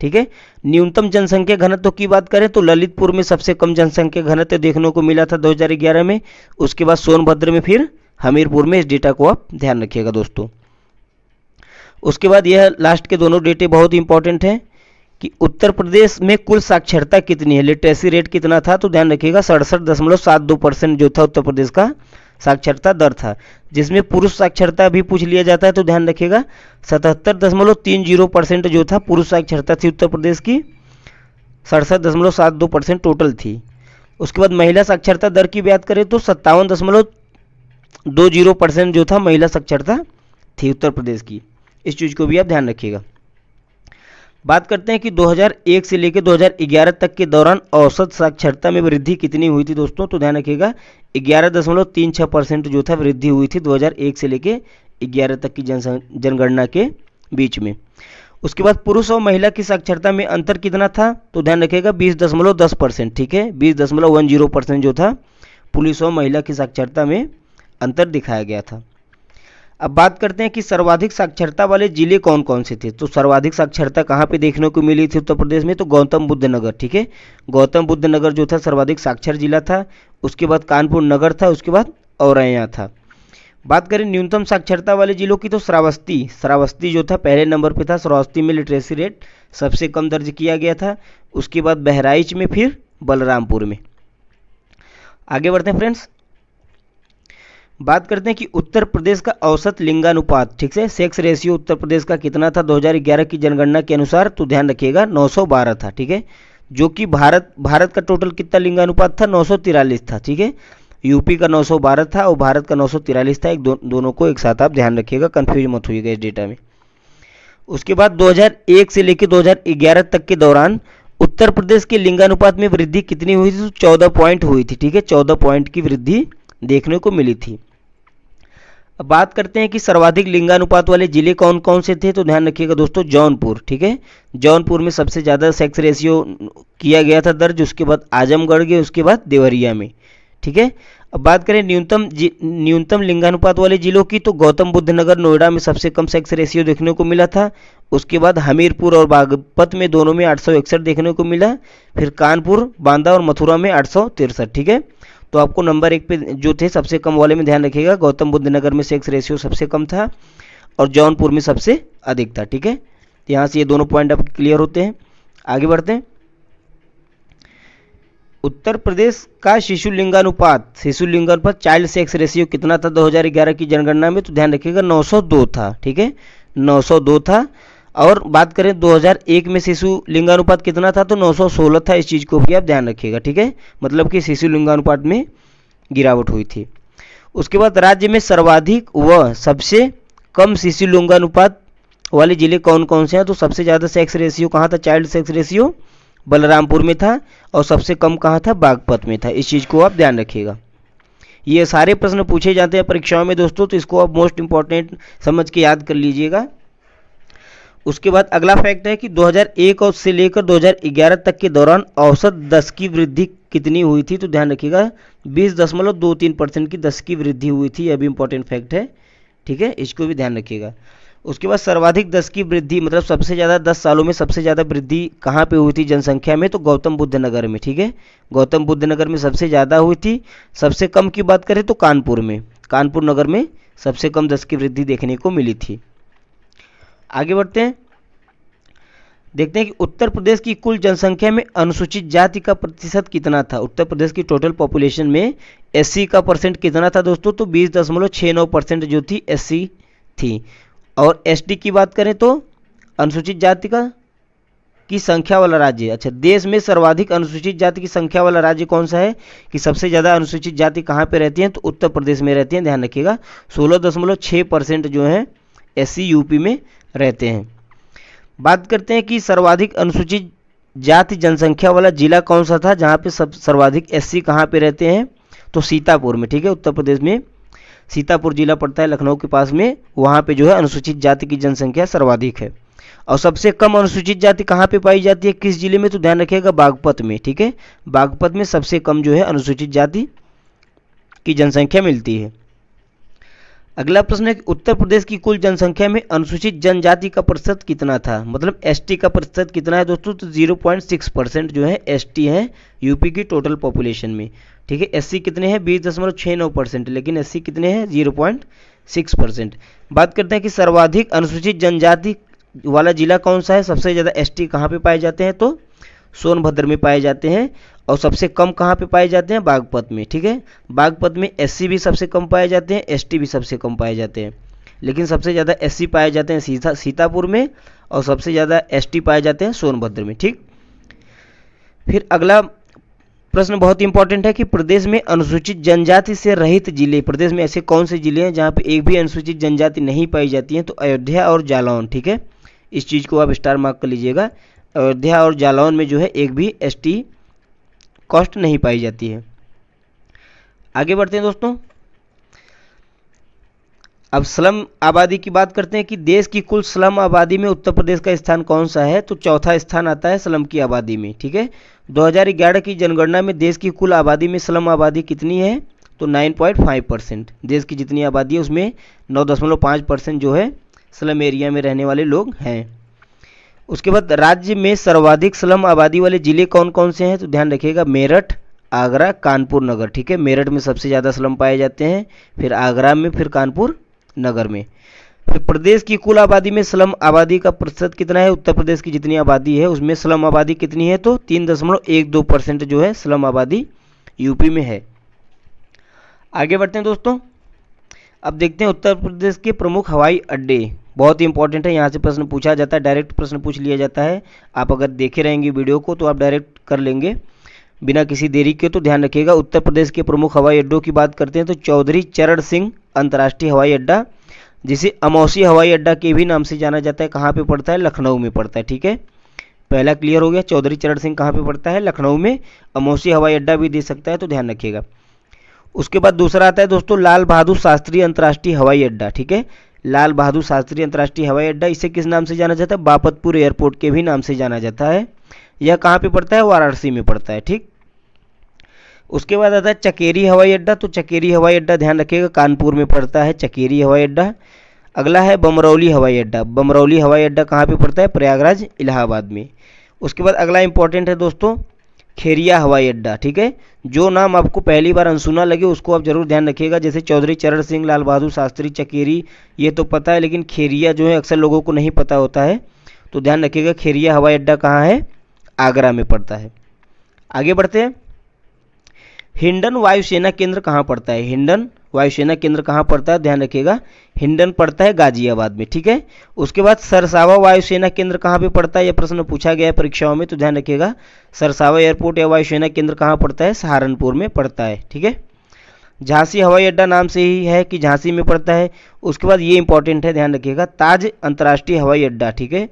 ठीक है, न्यूनतम जनसंख्या घनत्व की बात करें तो ललितपुर में सबसे कम जनसंख्या घनत्व देखने को मिला था 2011 में। उसके बाद सोनभद्र में, फिर हमीरपुर में। इस डेटा को आप ध्यान रखिएगा दोस्तों। उसके बाद यह लास्ट के दोनों डेटे बहुत इंपॉर्टेंट हैं कि उत्तर प्रदेश में कुल साक्षरता कितनी है, लिटरेसी रेट कितना था, तो ध्यान रखिएगा 67.72% जो था उत्तर प्रदेश का साक्षरता दर था। जिसमें पुरुष साक्षरता भी पूछ लिया जाता है तो ध्यान रखिएगा 77.30% जो था पुरुष साक्षरता थी उत्तर प्रदेश की, 67.72% टोटल थी। उसके बाद महिला साक्षरता दर की बात करें तो 57.20% जो था महिला साक्षरता थी उत्तर प्रदेश की। इस चीज़ को भी आप ध्यान रखिएगा। बात करते हैं कि 2001 से लेकर 2011 तक के दौरान औसत साक्षरता में वृद्धि कितनी हुई थी दोस्तों, तो ध्यान रखिएगा 11.36% जो था वृद्धि हुई थी 2001 से लेकर 11 तक की जनगणना के बीच में। उसके बाद पुरुष और महिला की साक्षरता में अंतर कितना था, तो ध्यान रखिएगा 20.10%, ठीक है, 20.10% जो था पुरुष और महिला की साक्षरता में अंतर दिखाया गया था। अब बात करते हैं कि सर्वाधिक साक्षरता वाले जिले कौन कौन से थे। तो सर्वाधिक साक्षरता कहाँ पे देखने को मिली थी उत्तर प्रदेश में, तो गौतम बुद्ध नगर, ठीक है, गौतम बुद्ध नगर जो था सर्वाधिक साक्षर जिला था। उसके बाद कानपुर नगर था, उसके बाद औरैया था। बात करें न्यूनतम साक्षरता वाले जिलों की तो श्रावस्ती जो था पहले नंबर पे था। श्रावस्ती में लिटरेसी रेट सबसे कम दर्ज किया गया था। उसके बाद बहराइच में, फिर बलरामपुर में। आगे बढ़ते हैं फ्रेंड्स, बात करते हैं कि उत्तर प्रदेश का औसत लिंगानुपात, ठीक है, सेक्स रेशियो उत्तर प्रदेश का कितना था 2011 की जनगणना के अनुसार, तो ध्यान रखिएगा 912 था, ठीक है, जो कि भारत का टोटल कितना लिंगानुपात था 943 था, ठीक है, यूपी का 912 था और भारत का 943 था। दोनों को एक साथ आप ध्यान रखिएगा, कंफ्यूज मत होइएगा इस डेटा में। उसके बाद 2001 से लेकर 2011 तक के दौरान उत्तर प्रदेश के लिंगानुपात में वृद्धि कितनी हुई थी, तो 14 पॉइंट हुई थी, ठीक है, 14 पॉइंट की वृद्धि देखने को मिली थी। अब बात करते हैं कि सर्वाधिक लिंगानुपात वाले जिले कौन कौन से थे, तो ध्यान रखिएगा दोस्तों जौनपुर, ठीक है, जौनपुर में सबसे ज़्यादा सेक्स रेशियो किया गया था दर्ज। उसके बाद आजमगढ़ के, उसके बाद देवरिया में, ठीक है। अब बात करें न्यूनतम लिंगानुपात वाले जिलों की, तो गौतम बुद्ध नगर नोएडा में सबसे कम सेक्स रेशियो देखने को मिला था। उसके बाद हमीरपुर और बागपत में दोनों में 861 देखने को मिला। फिर कानपुर, बांदा और मथुरा में 863, ठीक है। तो आपको नंबर 1 पे जो थे सबसे कम वाले में ध्यान रखिएगा, गौतम बुद्ध नगर में सेक्स रेशियो सबसे कम था और जौनपुर में सबसे अधिक था, ठीक है। यहाँ से ये दोनों पॉइंट आपके क्लियर होते हैं। आगे बढ़ते हैं, उत्तर प्रदेश का शिशु लिंगानुपात चाइल्ड सेक्स रेशियो कितना था 2011 की जनगणना में, तो ध्यान रखिएगा 902 था, ठीक है, 902 था। और बात करें 2001 में शिशु लिंगानुपात कितना था, तो 916 था। इस चीज़ को भी आप ध्यान रखिएगा, ठीक है, मतलब कि शिशु लिंगानुपात में गिरावट हुई थी। उसके बाद राज्य में सर्वाधिक व सबसे कम शिशु लिंगानुपात वाले जिले कौन कौन से हैं, तो सबसे ज़्यादा सेक्स रेशियो कहाँ था, चाइल्ड सेक्स रेशियो बलरामपुर में था और सबसे कम कहाँ था, बागपत में था। इस चीज़ को आप ध्यान रखिएगा। ये सारे प्रश्न पूछे जाते हैं परीक्षाओं में दोस्तों, तो इसको आप मोस्ट इंपॉर्टेंट समझ के याद कर लीजिएगा। उसके बाद अगला फैक्ट है कि 2001 और से लेकर 2011 तक के दौरान औसत 10 की वृद्धि कितनी हुई थी, तो ध्यान रखिएगा 20.23% की 10 की वृद्धि हुई थी। यह भी इंपॉर्टेंट फैक्ट है, ठीक है, इसको भी ध्यान रखिएगा। उसके बाद सर्वाधिक 10 की वृद्धि, मतलब सबसे ज़्यादा 10 सालों में सबसे ज़्यादा वृद्धि कहाँ पे हुई थी जनसंख्या में, तो गौतम बुद्ध नगर में, ठीक है, गौतम बुद्ध नगर में सबसे ज़्यादा हुई थी। सबसे कम की बात करें तो कानपुर में, कानपुर नगर में सबसे कम 10 की वृद्धि देखने को मिली थी। आगे बढ़ते हैं, देखते हैं कि उत्तर प्रदेश की कुल जनसंख्या में अनुसूचित जाति का प्रतिशत कितना था। उत्तर प्रदेश की टोटल पॉपुलेशन में एससी का परसेंट कितना था दोस्तों, तो 20.69% जो थी एससी थी। और एसटी की बात करें तो अनुसूचित जाति की संख्या वाला राज्य, अच्छा, देश में सर्वाधिक अनुसूचित जाति की संख्या वाला राज्य कौन सा है, कि सबसे ज़्यादा अनुसूचित जाति कहाँ पे रहती हैं, तो उत्तर प्रदेश में रहती हैं। ध्यान रखिएगा 16.6% जो है एससी यूपी में रहते हैं। बात करते हैं कि सर्वाधिक अनुसूचित जाति जनसंख्या वाला जिला कौन सा था, जहाँ पे सर्वाधिक एससी कहाँ पे रहते हैं, तो सीतापुर में, ठीक है, उत्तर प्रदेश में सीतापुर जिला पड़ता है लखनऊ के पास में, वहाँ पे जो है अनुसूचित जाति की जनसंख्या सर्वाधिक है। और सबसे कम अनुसूचित जाति कहाँ पे पाई जाती है, किस जिले में, तो ध्यान रखिएगा बागपत में, ठीक है, बागपत में सबसे कम जो है अनुसूचित जाति की जनसंख्या मिलती है। अगला प्रश्न है कि उत्तर प्रदेश की कुल जनसंख्या में अनुसूचित जनजाति का प्रतिशत कितना था, मतलब एसटी का प्रतिशत कितना है दोस्तों, तो 0.6% जो है एसटी है यूपी की टोटल पॉपुलेशन में। ठीक है। SC कितने हैं 20.69%, लेकिन SC कितने हैं 0.6%। बात करते हैं कि सर्वाधिक अनुसूचित जनजाति वाला जिला कौन सा है। सबसे ज़्यादा ST कहाँ पे पाए जाते हैं, तो सोनभद्र में पाए जाते हैं। और सबसे कम कहाँ पे पाए जाते हैं, बागपत में। ठीक है, बागपत में SC भी सबसे कम पाए जाते हैं, ST भी सबसे कम पाए जाते हैं, लेकिन सबसे ज़्यादा SC पाए जाते हैं सीतापुर में, और सबसे ज़्यादा ST पाए जाते हैं सोनभद्र में। ठीक, फिर अगला प्रश्न बहुत इंपॉर्टेंट है कि प्रदेश में अनुसूचित जनजाति से रहित जिले, प्रदेश में ऐसे कौन से जिले हैं जहाँ पे एक भी अनुसूचित जनजाति नहीं पाई जाती है, तो अयोध्या और जालौन। ठीक है, इस चीज़ को आप स्टार मार्क कर लीजिएगा। अयोध्या और जालौन में जो है एक भी ST कॉस्ट नहीं पाई जाती है। आगे बढ़ते हैं दोस्तों, अब स्लम आबादी की बात करते हैं कि देश की कुल स्लम आबादी में उत्तर प्रदेश का स्थान कौन सा है, तो चौथा स्थान आता है स्लम की आबादी में। ठीक है, 2011 की जनगणना में देश की कुल आबादी में स्लम आबादी कितनी है, तो 9.5%। देश की जितनी आबादी है उसमें 9.5% जो है स्लम एरिया में रहने वाले लोग हैं। उसके बाद राज्य में सर्वाधिक स्लम आबादी वाले जिले कौन कौन से हैं, तो ध्यान रखिएगा मेरठ, आगरा, कानपुर नगर। ठीक है, मेरठ में सबसे ज़्यादा स्लम पाए जाते हैं, फिर आगरा में, फिर कानपुर नगर में। फिर प्रदेश की कुल आबादी में स्लम आबादी का प्रतिशत कितना है, उत्तर प्रदेश की जितनी आबादी है उसमें स्लम आबादी कितनी है, तो 3.12% जो है स्लम आबादी यूपी में है। आगे बढ़ते हैं दोस्तों, अब देखते हैं उत्तर प्रदेश के प्रमुख हवाई अड्डे। बहुत ही इंपॉर्टेंट है, यहाँ से प्रश्न पूछा जाता है, डायरेक्ट प्रश्न पूछ लिया जाता है। आप अगर देखे रहेंगे वीडियो को तो आप डायरेक्ट कर लेंगे बिना किसी देरी के। तो ध्यान रखिएगा, उत्तर प्रदेश के प्रमुख हवाई अड्डों की बात करते हैं तो चौधरी चरण सिंह अंतर्राष्ट्रीय हवाई अड्डा, जिसे अमौसी हवाई अड्डा के भी नाम से जाना जाता है, कहाँ पे पड़ता है, लखनऊ में पड़ता है। ठीक है, पहला क्लियर हो गया, चौधरी चरण सिंह कहाँ पे पड़ता है, लखनऊ में। अमौसी हवाई अड्डा भी दे सकता है, तो ध्यान रखिएगा। उसके बाद दूसरा आता है दोस्तों लाल बहादुर शास्त्री अंतर्राष्ट्रीय हवाई अड्डा। ठीक है, लाल बहादुर शास्त्री अंतर्राष्ट्रीय हवाई अड्डा, इसे किस नाम से जाना जाता है, बापतपुर एयरपोर्ट के भी नाम से जाना जाता है। यह कहाँ पे पड़ता है, वाराणसी में पड़ता है। ठीक, उसके बाद आता है चकेरी हवाई अड्डा। तो चकेरी हवाई अड्डा ध्यान रखिएगा कानपुर में पड़ता है चकेरी हवाई अड्डा। अगला है बमरौली हवाई अड्डा। बमरौली हवाई अड्डा कहाँ पे पड़ता है, प्रयागराज इलाहाबाद में। उसके बाद अगला इंपॉर्टेंट है दोस्तों खेरिया हवाई अड्डा। ठीक है, जो नाम आपको पहली बार अनसुना लगे उसको आप जरूर ध्यान रखिएगा, जैसे चौधरी चरण सिंह, लाल बहादुर शास्त्री, चकेरी, ये तो पता है, लेकिन खेरिया जो है अक्सर लोगों को नहीं पता होता है, तो ध्यान रखिएगा खेरिया हवाई अड्डा कहाँ है, आगरा में पड़ता है। आगे बढ़ते हैं, हिंडन वायुसेना केंद्र कहाँ पड़ता है, हिंडन वायुसेना केंद्र कहाँ पड़ता है, ध्यान रखिएगा हिंडन पड़ता है गाजियाबाद में। ठीक है, उसके बाद सरसावा वायुसेना केंद्र कहाँ पे पड़ता है, यह प्रश्न पूछा गया है परीक्षाओं में, तो ध्यान रखिएगा सरसावा एयरपोर्ट या वायुसेना केंद्र कहाँ पड़ता है, सहारनपुर में पड़ता है। ठीक है, झांसी हवाई अड्डा नाम से ही है कि झांसी में पड़ता है। उसके बाद ये इंपॉर्टेंट है, ध्यान रखिएगा ताज अंतर्राष्ट्रीय हवाई अड्डा। ठीक है,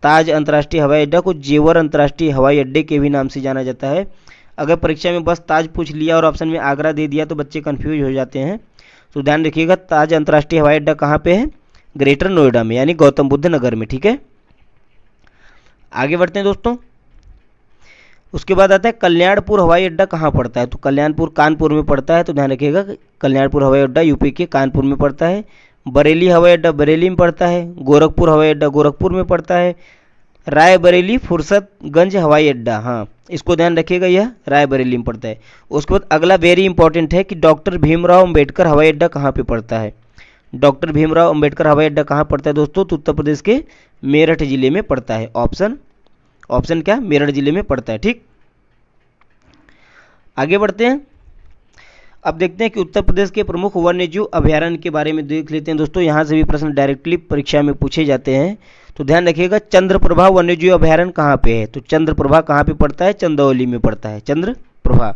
ताज अंतर्राष्ट्रीय हवाई अड्डा को जेवर अंतर्राष्ट्रीय हवाई अड्डे के भी नाम से जाना जाता है। अगर परीक्षा में बस ताज पूछ लिया और ऑप्शन में आगरा दे दिया तो बच्चे कंफ्यूज हो जाते हैं, तो ध्यान रखिएगा ताज अंतर्राष्ट्रीय हवाई अड्डा कहाँ पे है, ग्रेटर नोएडा में, यानी गौतम बुद्ध नगर में। ठीक है, आगे बढ़ते हैं दोस्तों, उसके बाद आता है कल्याणपुर हवाई अड्डा कहाँ पड़ता है, तो कल्याणपुर कानपुर में पड़ता है, तो ध्यान रखिएगा कल्याणपुर हवाई अड्डा यूपी के कानपुर में पड़ता है। बरेली हवाई अड्डा बरेली में पड़ता है। गोरखपुर हवाई अड्डा गोरखपुर में पड़ता है। रायबरेली फुर्सतगंज हवाई अड्डा, हाँ इसको ध्यान रखिएगा, यह रायबरेली में पड़ता है। उसके बाद अगला वेरी इंपॉर्टेंट है कि डॉक्टर भीमराव अंबेडकर हवाई अड्डा कहाँ पे पड़ता है। डॉक्टर भीमराव अंबेडकर हवाई अड्डा कहाँ पड़ता है दोस्तों, तो उत्तर प्रदेश के मेरठ जिले में पड़ता है। ऑप्शन क्या, मेरठ जिले में पड़ता है। ठीक, आगे बढ़ते हैं, अब देखते हैं कि उत्तर प्रदेश के प्रमुख वन्यजीव अभयारण्य के बारे में देख लेते हैं दोस्तों। यहाँ से भी प्रश्न डायरेक्टली परीक्षा में पूछे जाते हैं, तो ध्यान रखिएगा चंद्रप्रभा वन्यजीव अभयारण्य कहाँ पे है, तो चंद्रप्रभा कहाँ पे पड़ता है, चंदौली में पड़ता है चंद्रप्रभा।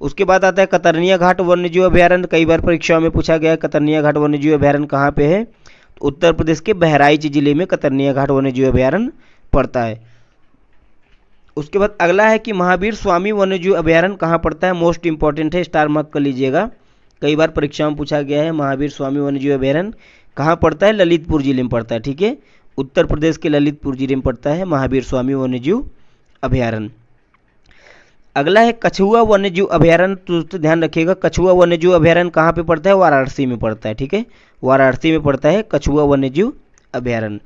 उसके बाद आता है कतरनिया घाट वन्यजीव अभयारण्य, कई बार परीक्षाओं में पूछा गया है कतरनिया घाट वन्यजीव अभयारण्य कहाँ पे है, तो उत्तर प्रदेश के बहराइच जिले में कतरनिया घाट वन्यजीव अभयारण्य पड़ता है। उसके बाद अगला है कि महावीर स्वामी वन्यजीव अभयारण्य कहाँ पड़ता है, मोस्ट इंपॉर्टेंट है, स्टार मार्क कर लीजिएगा, कई बार परीक्षाओं में पूछा गया है महावीर स्वामी वन्यजीव अभयारण्य कहाँ पड़ता है, ललितपुर जिले में पड़ता है। ठीक है, उत्तर प्रदेश के ललितपुर जिले में पड़ता है महावीर स्वामी वन्यजीव अभयारण्य। अगला है कछुआ वन्यजीव अभयारण्य, तो ध्यान रखिएगा कछुआ वन्यजीव अभयारण्य कहाँ पे पड़ता है, वाराणसी में पड़ता है। ठीक है, वाराणसी में पड़ता है कछुआ वन्यजीव अभयारण्य।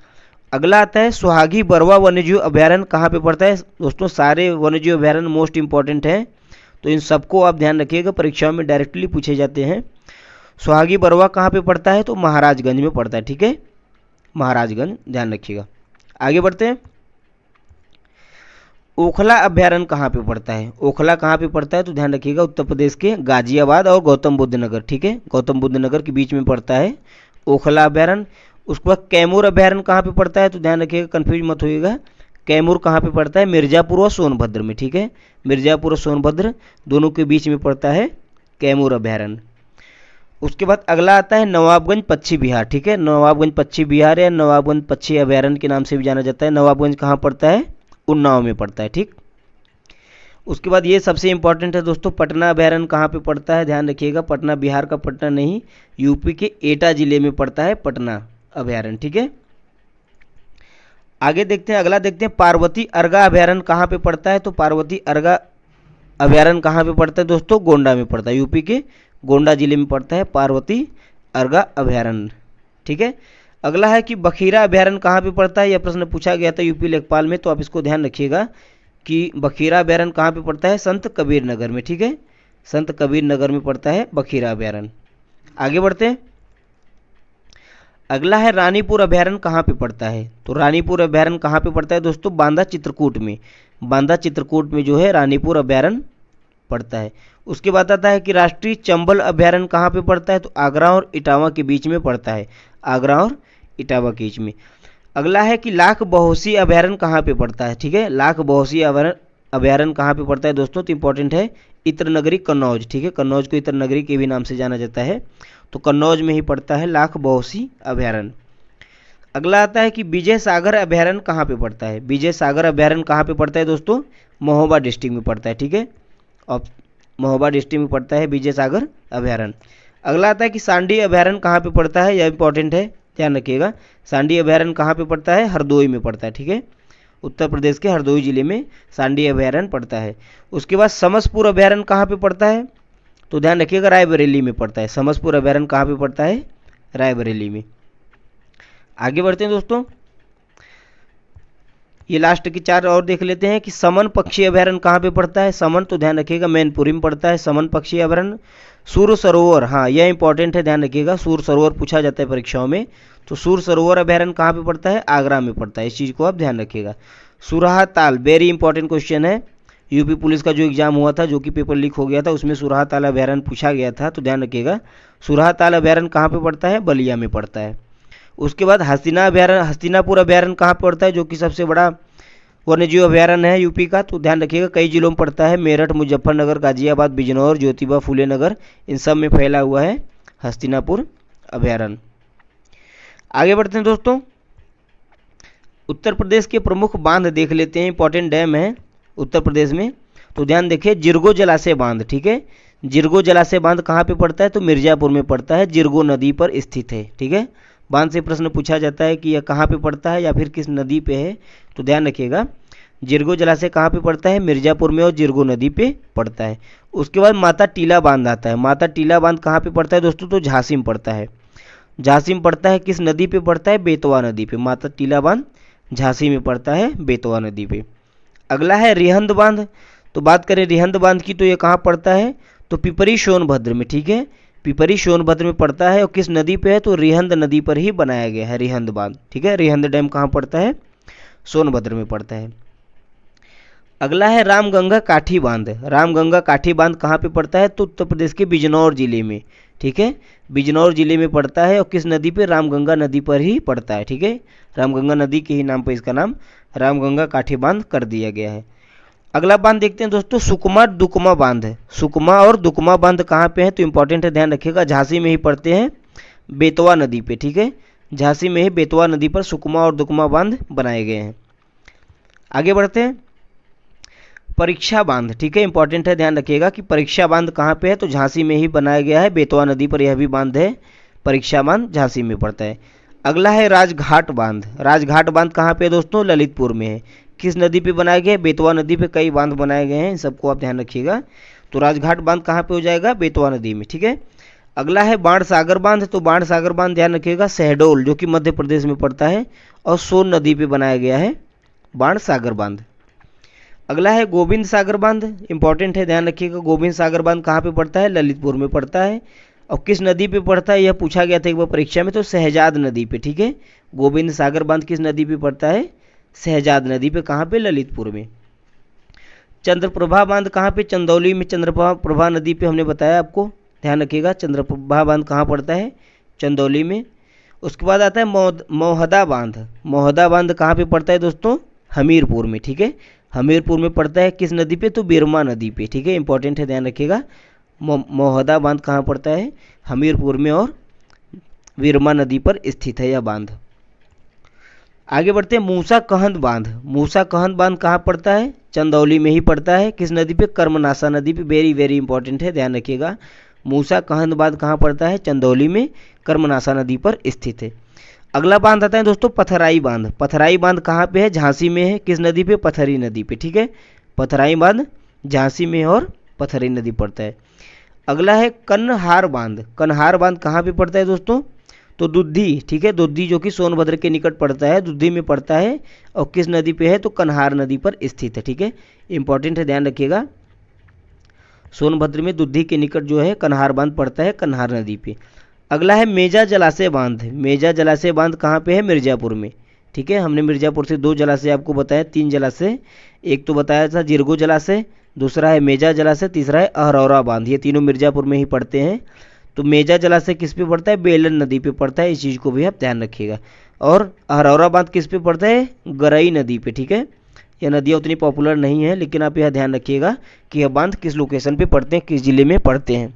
अगला आता है सुहागी बरवा वन्यजीव अभयारण्य कहाँ पे पड़ता है दोस्तों, सारे वन्यजीव अभयारण्य मोस्ट इंपॉर्टेंट है, तो इन सबको आप ध्यान रखिएगा, परीक्षाओं में डायरेक्टली पूछे जाते हैं। सुहागी बरवा कहाँ पे पड़ता है? तो महाराजगंज में पड़ता है, ठीक है, महाराजगंज, ध्यान रखिएगा। आगे बढ़ते हैं। ओखला अभ्यारण्य कहाँ पे पड़ता है? ओखला कहाँ पे पड़ता है? तो ध्यान रखिएगा, उत्तर प्रदेश के गाजियाबाद और गौतम बुद्ध नगर, ठीक है, गौतम बुद्ध नगर के बीच में पड़ता है ओखला अभ्यारण्य। उसके बाद कैमूर अभ्यारण्य कहाँ पे पड़ता है? तो ध्यान रखिएगा, कंफ्यूज मत होइएगा, कैमूर कहाँ पे पड़ता है? मिर्जापुर और सोनभद्र में, ठीक है, मिर्जापुर और सोनभद्र दोनों के बीच में पड़ता है कैमूर अभ्यारण्य। उसके बाद अगला आता है नवाबगंज पक्षी विहार, ठीक है, नवाबगंज पक्षी विहार या नवाबगंज पक्षी अभ्यारण्य के नाम से भी जाना जाता है। नवाबगंज कहाँ पड़ता है? उन्नाव में पड़ता है, ठीक। उसके बाद ये सबसे इंपॉर्टेंट है दोस्तों, पटना अभ्यारण्य कहाँ पे पड़ता है? ध्यान रखिएगा, पटना बिहार का पटना नहीं, यूपी के एटा जिले में पड़ता है पटना अभ्यारण्य, ठीक है। आगे देखते हैं, अगला देखते हैं, पार्वती अर्गा अभ्यारण्य कहाँ पे पड़ता है? तो पार्वती अर्गा अभ्यारण्य कहाँ पे पड़ता है दोस्तों? गोंडा में पड़ता है, यूपी के गोंडा जिले में पड़ता है पार्वती अर्गा अभ्यारण्य, ठीक है। अगला है कि बखीरा अभ्यारण्य कहाँ पे पड़ता है? यह प्रश्न पूछा गया था यूपी लेखपाल में, तो आप इसको ध्यान रखिएगा कि बखीरा अभ्यारण्य कहाँ पे पड़ता है? संत कबीर नगर में, ठीक है, संत कबीर नगर में पड़ता है बखीरा अभ्यारण्य। आगे बढ़ते हैं। अगला है रानीपुर अभ्यारण्य कहाँ पे पड़ता है? तो रानीपुर अभ्यारण्य कहाँ पे पड़ता है दोस्तों? बांदा चित्रकूट में, बांदा चित्रकूट में जो है रानीपुर अभ्यारण्य पड़ता है। उसके बाद आता है कि राष्ट्रीय चंबल अभ्यारण्य कहाँ पे पड़ता है? तो आगरा और इटावा के बीच में पड़ता है, आगरा और इटावा के बीच में। अगला है कि लाख बहोसी अभ्यारण्य कहाँ पे पड़ता है? ठीक है, लाख बहोसी अभ्यारण्य कहाँ पे पड़ता है दोस्तों? तो इंपॉर्टेंट है, इत्र नगरी कन्नौज, ठीक है, कन्नौज को इत्र नगरी के भी नाम से जाना जाता है, तो कन्नौज में ही पड़ता है लाख बहोसी अभ्यारण्य। अगला आता है कि विजय सागर अभ्यारण्य कहाँ पे पड़ता है? विजय सागर अभ्यारण्य कहाँ पे पड़ता है दोस्तों? महोबा डिस्ट्रिक्ट में पड़ता है, ठीक है, और महोबा डिस्ट्रिक्ट में पड़ता है विजय सागर अभ्यारण्य। अगला आता है कि सांडी अभ्यारण्य कहाँ पे पड़ता है? यह इंपॉर्टेंट है, ध्यान रखिएगा, सांडी अभ्यारण्य कहाँ पे पड़ता है? हरदोई में पड़ता है, ठीक है, उत्तर प्रदेश के हरदोई जिले में सांडी अभ्यारण्य पड़ता है। उसके बाद समसपुर अभ्यारण्य कहाँ पे पड़ता है? तो ध्यान रखिएगा, रायबरेली में पड़ता है। समसपुर अभ्यारण्य कहाँ पे पड़ता है? रायबरेली में। आगे बढ़ते हैं दोस्तों, ये लास्ट की चार और देख लेते हैं कि समन पक्षी अभ्यारण्य कहाँ पे पड़ता है? समन, तो ध्यान रखिएगा मैनपुरी में पड़ता है समन पक्षी अभ्यारण्य। सूर सरोवर, हाँ यह इंपॉर्टेंट है, ध्यान रखिएगा, सूर सरोवर पूछा जाता है परीक्षाओं में, तो सूर सरोवर अभ्यारण्य कहाँ पे पड़ता है? आगरा में पड़ता है, इस चीज़ को आप ध्यान रखिएगा। सुराहा ताल, वेरी इंपॉर्टेंट क्वेश्चन है, यूपी पुलिस का जो एग्जाम हुआ था, जो कि पेपर लीक हो गया था, उसमें सुराहा ताल अभ्यारण्य पूछा गया था, तो ध्यान रखिएगा, सुराहा ताल अभ्यारण्य कहाँ पे पड़ता है? बलिया में पड़ता है। उसके बाद हस्तिनापुर अभ्यारण्य कहाँ पड़ता है, जो कि सबसे बड़ा वन्यजीव अभ्यारण्य है यूपी का, तो ध्यान रखिएगा कई जिलों में पड़ता है, मेरठ, मुजफ्फरनगर, गाजियाबाद, बिजनौर, ज्योतिबा फूले नगर, इन सब में फैला हुआ है हस्तिनापुर अभ्यारण्य। आगे बढ़ते हैं दोस्तों, उत्तर प्रदेश के प्रमुख बांध देख लेते हैं, इंपॉर्टेंट डैम है उत्तर प्रदेश में, तो ध्यान देखिए, जिरगो जलाशय बांध, ठीक है, जिरगो जलाशय बांध कहाँ पे पड़ता है? तो मिर्जापुर में पड़ता है, जिरगो नदी पर स्थित है, ठीक है, बांध से प्रश्न पूछा जाता है कि यह कहाँ पे पड़ता है या फिर किस नदी पे है, तो ध्यान रखिएगा, जिरगो जलाशय कहाँ पे पड़ता है? मिर्जापुर में और जिरगो नदी पे पड़ता है। उसके बाद माता टीला बांध आता है, माता टीला बांध कहाँ पे पड़ता है दोस्तों? तो झांसी में पड़ता है, झांसी में पड़ता है, किस नदी पे पड़ता है? बेतवा नदी पे, माता टीला बांध झांसी में पड़ता है बेतवा नदी पे। अगला है रिहंद बांध, तो बात करें रिहंद बांध की, तो ये कहाँ पड़ता है? तो पिपरी सोनभद्र में, ठीक है, पिपरी सोनभद्र में पड़ता है, और किस नदी पे है? तो रिहंद नदी पर ही बनाया गया है रिहंद बांध, ठीक है, रिहंद डैम कहाँ पड़ता है? सोनभद्र में पड़ता है। अगला है रामगंगा काठी बांध, रामगंगा काठी बांध कहाँ पे पड़ता है? तो उत्तर प्रदेश के बिजनौर जिले में, ठीक है, बिजनौर जिले में पड़ता है, और किस नदी पे? रामगंगा नदी पर ही पड़ता है, ठीक है, रामगंगा नदी के ही नाम पर इसका नाम रामगंगा काठी बांध कर दिया गया है। अगला बांध देखते हैं दोस्तों, सुकमा दुकमा बांध, सुकमा और दुकमा बांध कहाँ पे है? तो इंपॉर्टेंट है, ध्यान रखिएगा, झांसी में ही पड़ते हैं बेतवा नदी पे, ठीक है, झांसी में ही बेतवा नदी पर सुकमा और दुकमा बांध बनाए गए हैं। आगे बढ़ते हैं, परीक्षा बांध, ठीक है, इंपॉर्टेंट है, ध्यान रखिएगा कि परीक्षा बांध कहाँ पे है? तो झांसी में ही बनाया गया है, बेतवा नदी पर यह भी बांध है, परीक्षा बांध झांसी में पड़ता है। अगला है राजघाट बांध, राजघाट बांध कहाँ पे है दोस्तों? ललितपुर में है, किस नदी पे बनाया गया है? बेतवा नदी पे कई बांध बनाए गए हैं, इन सबको आप ध्यान रखिएगा, तो राजघाट बांध कहाँ पे हो जाएगा? बेतवा नदी में, ठीक है। अगला है बाण सागर बांध, तो बाण सागर बांध ध्यान रखिएगा शहडोल, जो कि मध्य प्रदेश में पड़ता है, और सोन नदी पे बनाया गया है बाण सागर बांध। अगला है गोविंद सागर बांध, इंपॉर्टेंट है, ध्यान रखिएगा। गोविंद सागर बांध कहाँ पे पड़ता है? ललितपुर में पड़ता है। और किस नदी पे पड़ता है यह पूछा गया था एक बार परीक्षा में, तो शहजाद नदी पे, ठीक है। गोविंद सागर बांध किस नदी पे पड़ता है? शहजाद नदी पे। कहाँ पे? ललितपुर में। चंद्रप्रभा बांध कहाँ पे? चंदौली में। चंद्रप्रभा नदी पे हमने बताया आपको, ध्यान रखिएगा। चंद्रप्रभा बांध कहाँ पड़ता है? चंदौली में। उसके बाद आता है मोहदा बांध। मोहदा बांध कहाँ पे पड़ता है दोस्तों? हमीरपुर में, ठीक है। हमीरपुर में पड़ता है। किस नदी पे? तो बिरमा नदी पे, ठीक है, इंपॉर्टेंट है, ध्यान रखिएगा। मोहदा बांध कहाँ पड़ता है? हमीरपुर में और बिरमा नदी पर स्थित है यह बांध। आगे बढ़ते हैं। मूसा कहंद बांध। मूसा कहंद बांध कहाँ पड़ता है? चंदौली में ही पड़ता है। किस नदी पे? कर्मनाशा नदी पे। वेरी वेरी इंपॉर्टेंट है, ध्यान रखिएगा। मूसा कहंद बांध कहाँ पड़ता है? चंदौली में, कर्मनाशा नदी पर स्थित है। अगला बांध आता है दोस्तों पथराई बांध। पथराई बांध कहाँ पे है? झांसी में है। किस नदी पे? पथरी नदी पे, ठीक है। पथराई बांध झांसी में और पथरी नदी पड़ता है। अगला है कन्हार बांध। कन्हार बांध कहाँ पे पड़ता है दोस्तों? तो दुद्धी, ठीक है, दुद्धी जो कि सोनभद्र के निकट पड़ता है, दुद्धी में पड़ता है। और किस नदी पे है? तो कन्हार नदी पर स्थित है, ठीक है, इंपॉर्टेंट है, ध्यान रखिएगा। सोनभद्र में दुद्धी के निकट जो है कन्हार बांध पड़ता है, कन्हार नदी पे। अगला है मेजा जलाशय बांध। मेजा जलाशय बांध कहाँ पे है? मिर्जापुर में, ठीक है। हमने मिर्जापुर से 2 जलाशय आपको बताया, 3 जलाशय। एक तो बताया था जिरगो जलाशय, दूसरा है मेजा जलाशय, तीसरा है अहरौरा बांध। ये तीनों मिर्जापुर में ही पड़ते हैं। तो मेजा जलाशय किस पे पड़ता है? बेलन नदी पे पड़ता है, इस चीज़ को भी आप ध्यान रखिएगा। और अहरौरा बांध किस पे पड़ता है? गरई नदी पे, ठीक है। यह नदियाँ उतनी पॉपुलर नहीं है, लेकिन आप यह ध्यान रखिएगा कि यह बांध किस लोकेशन पे पड़ते हैं, किस जिले में पड़ते हैं।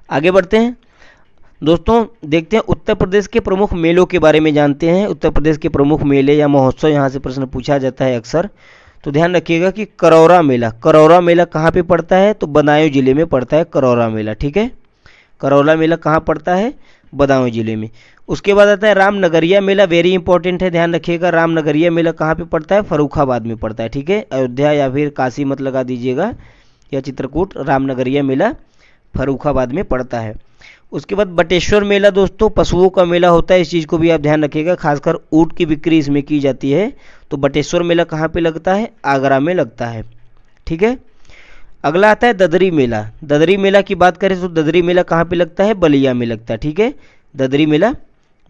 आगे बढ़ते हैं दोस्तों, देखते हैं उत्तर प्रदेश के प्रमुख मेलों के बारे में जानते हैं। उत्तर प्रदेश के प्रमुख मेले या महोत्सव, यहाँ से प्रश्न पूछा जाता है अक्सर। तो ध्यान रखिएगा कि करौरा मेला। करौरा मेला कहाँ पे पड़ता है? तो बदायूं जिले में पड़ता है करौरा मेला, ठीक है। करौरा मेला कहाँ पड़ता है? बदायूं जिले में। उसके बाद आता है रामनगरिया मेला। वेरी इंपॉर्टेंट है, ध्यान रखिएगा। रामनगरिया मेला कहाँ पे पड़ता है? फर्रुखाबाद में पड़ता है, ठीक है। अयोध्या या फिर काशी मत लगा दीजिएगा, या चित्रकूट। रामनगरिया मेला फर्रुखाबाद में पड़ता है। उसके बाद बटेश्वर मेला दोस्तों पशुओं का मेला होता है, इस चीज़ को भी आप ध्यान रखिएगा। खासकर ऊँट की बिक्री इसमें की जाती है। तो बटेश्वर मेला कहाँ पे लगता है? आगरा में लगता है, ठीक है। अगला आता है ददरी मेला। ददरी मेला की बात करें तो ददरी मेला कहाँ पे लगता है? बलिया में लगता है, ठीक है। ददरी मेला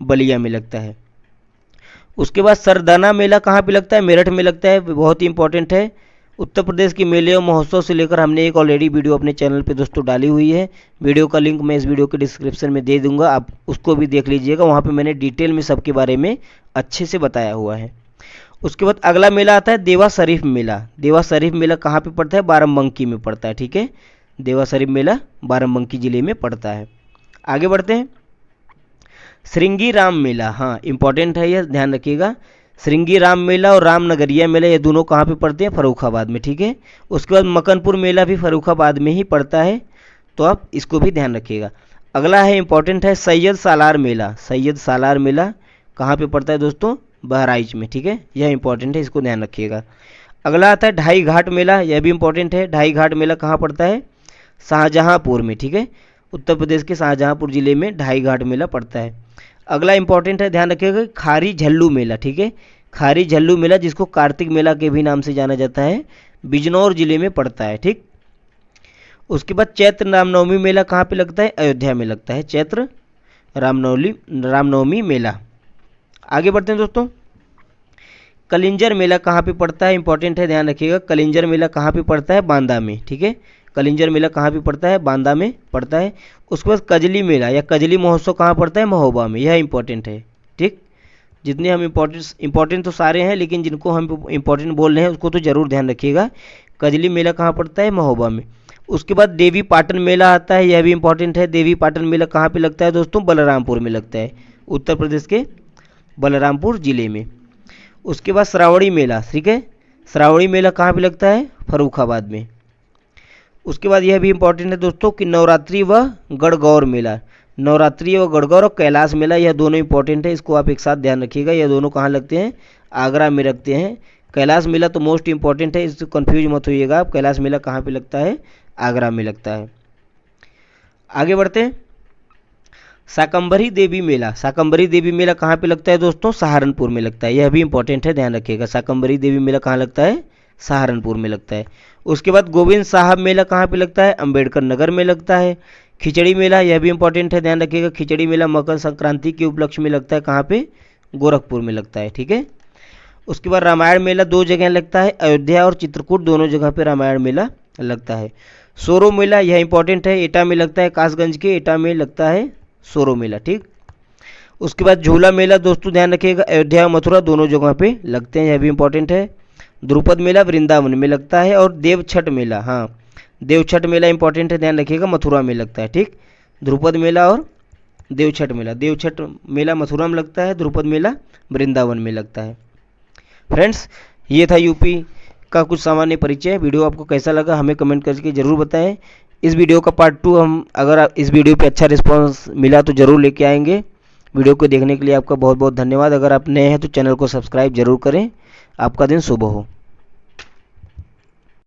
बलिया में लगता है। उसके बाद सरदाना मेला कहाँ पे लगता है? मेरठ में लगता है, बहुत ही इंपॉर्टेंट है। उत्तर प्रदेश के मेले और महोत्सव से लेकर हमने एक ऑलरेडी वीडियो अपने चैनल पे दोस्तों डाली हुई है। वीडियो का लिंक मैं इस वीडियो के डिस्क्रिप्शन में दे दूंगा, आप उसको भी देख लीजिएगा। वहाँ पे मैंने डिटेल में सबके बारे में अच्छे से बताया हुआ है। उसके बाद अगला मेला आता है देवा शरीफ मेला। देवा शरीफ मेला कहाँ पे पड़ता है? बाराबंकी में पड़ता है, ठीक है। देवा शरीफ मेला बाराबंकी जिले में पड़ता है। आगे बढ़ते हैं। श्रृंगी राम मेला, हाँ इंपॉर्टेंट है, यह ध्यान रखिएगा। श्रृंगी राम मेला और रामनगरिया मेला ये दोनों कहाँ पे पड़ते हैं? फर्रुखाबाद में, ठीक है। उसके बाद मकनपुर मेला भी फर्रुखाबाद में ही पड़ता है, तो आप इसको भी ध्यान रखिएगा। अगला है इंपॉर्टेंट है सैयद सालार मेला। सैयद सालार मेला कहाँ पे पड़ता है दोस्तों? बहराइच में, ठीक है। यह इंपॉर्टेंट है, इसको ध्यान रखिएगा। अगला आता है ढाई घाट मेला। यह भी इंपॉर्टेंट है। ढाई घाट मेला कहाँ पड़ता है? शाहजहाँपुर में, ठीक है। उत्तर प्रदेश के शाहजहाँपुर जिले में ढाई घाट मेला पड़ता है। अगला इंपॉर्टेंट है, ध्यान रखिएगा, खारी झल्लू मेला, ठीक है। खारी झल्लू मेला जिसको कार्तिक मेला के भी नाम से जाना जाता है, बिजनौर जिले में पड़ता है, ठीक। उसके बाद चैत्र रामनवमी मेला कहाँ पे लगता है? अयोध्या में लगता है, चैत्र रामनवमी मेला। आगे बढ़ते हैं दोस्तों। कलिंजर मेला कहाँ पे पड़ता है? इंपॉर्टेंट है, ध्यान रखिएगा। कलिंजर मेला कहाँ पे पड़ता है? बांदा में, ठीक है। कलिंजर मेला कहाँ पे पड़ता है? बांदा में पड़ता है। उसके बाद कजली मेला या कजली महोत्सव कहाँ पड़ता है? महोबा में। यह इंपॉर्टेंट है, ठीक। जितने हम इंपॉर्टेंट तो सारे हैं, लेकिन जिनको हम इंपॉर्टेंट बोल रहे हैं उसको तो जरूर ध्यान रखिएगा। कजली मेला कहाँ पड़ता है? महोबा में। उसके बाद देवी पाटन मेला आता है, यह भी इंपॉर्टेंट है। देवी पाटन मेला कहाँ पे लगता है दोस्तों? बलरामपुर में लगता है, उत्तर प्रदेश के बलरामपुर जिले में। उसके बाद श्रावणी मेला, ठीक है। श्रावणी मेला कहाँ पे लगता है? फर्रुखाबाद में। उसके बाद यह भी इंपॉर्टेंट है दोस्तों कि नवरात्रि व गणगौर मेला। नवरात्रि व गणगौर और कैलाश मेला, यह दोनों इंपॉर्टेंट है, इसको आप एक साथ ध्यान रखिएगा। यह दोनों कहाँ लगते हैं? आगरा में लगते हैं। कैलाश मेला तो मोस्ट इंपॉर्टेंट है, इससे कंफ्यूज मत होइएगा आप। कैलाश मेला कहाँ पे लगता है? आगरा में लगता है। आगे बढ़ते हैं। शाकंभरी देवी मेला। शाकंभरी देवी मेला कहाँ पे लगता है दोस्तों? सहारनपुर में लगता है, यह भी इंपॉर्टेंट है, ध्यान रखिएगा। शाकंभरी देवी मेला कहाँ लगता है? सहारनपुर में लगता है। उसके बाद गोविंद साहब मेला कहाँ पे लगता है? अंबेडकर नगर में लगता है। खिचड़ी मेला, यह भी इंपॉर्टेंट है, ध्यान रखिएगा। खिचड़ी मेला मकर संक्रांति के उपलक्ष्य में लगता है, कहाँ पे? गोरखपुर में लगता है, ठीक है। उसके बाद रामायण मेला 2 जगह लगता है, अयोध्या और चित्रकूट, दोनों जगह पे रामायण मेला लगता है। सोरो मेला, यह इंपॉर्टेंट है, एटा में लगता है, कासगंज के एटा में लगता है सोरो मेला, ठीक। उसके बाद झूला मेला दोस्तों ध्यान रखिएगा, अयोध्या और मथुरा दोनों जगह पे लगते हैं, यह भी इंपॉर्टेंट है। द्रुपद मेला वृंदावन में लगता है। और देवछठ मेला, हाँ देवछठ मेला इंपॉर्टेंट है, ध्यान रखिएगा, मथुरा में लगता है, ठीक। द्रुपद मेला और देवछठ मेला मथुरा में लगता है, द्रुपद मेला वृंदावन में लगता है। फ्रेंड्स, ये था यूपी का कुछ सामान्य परिचय। वीडियो आपको कैसा लगा हमें कमेंट करके ज़रूर बताएं। इस वीडियो का पार्ट 2 हम, अगर इस वीडियो पे अच्छा रिस्पांस मिला तो ज़रूर लेके आएंगे। वीडियो को देखने के लिए आपका बहुत बहुत धन्यवाद। अगर आप नए हैं तो चैनल को सब्सक्राइब जरूर करें। आपका दिन शुभ हो।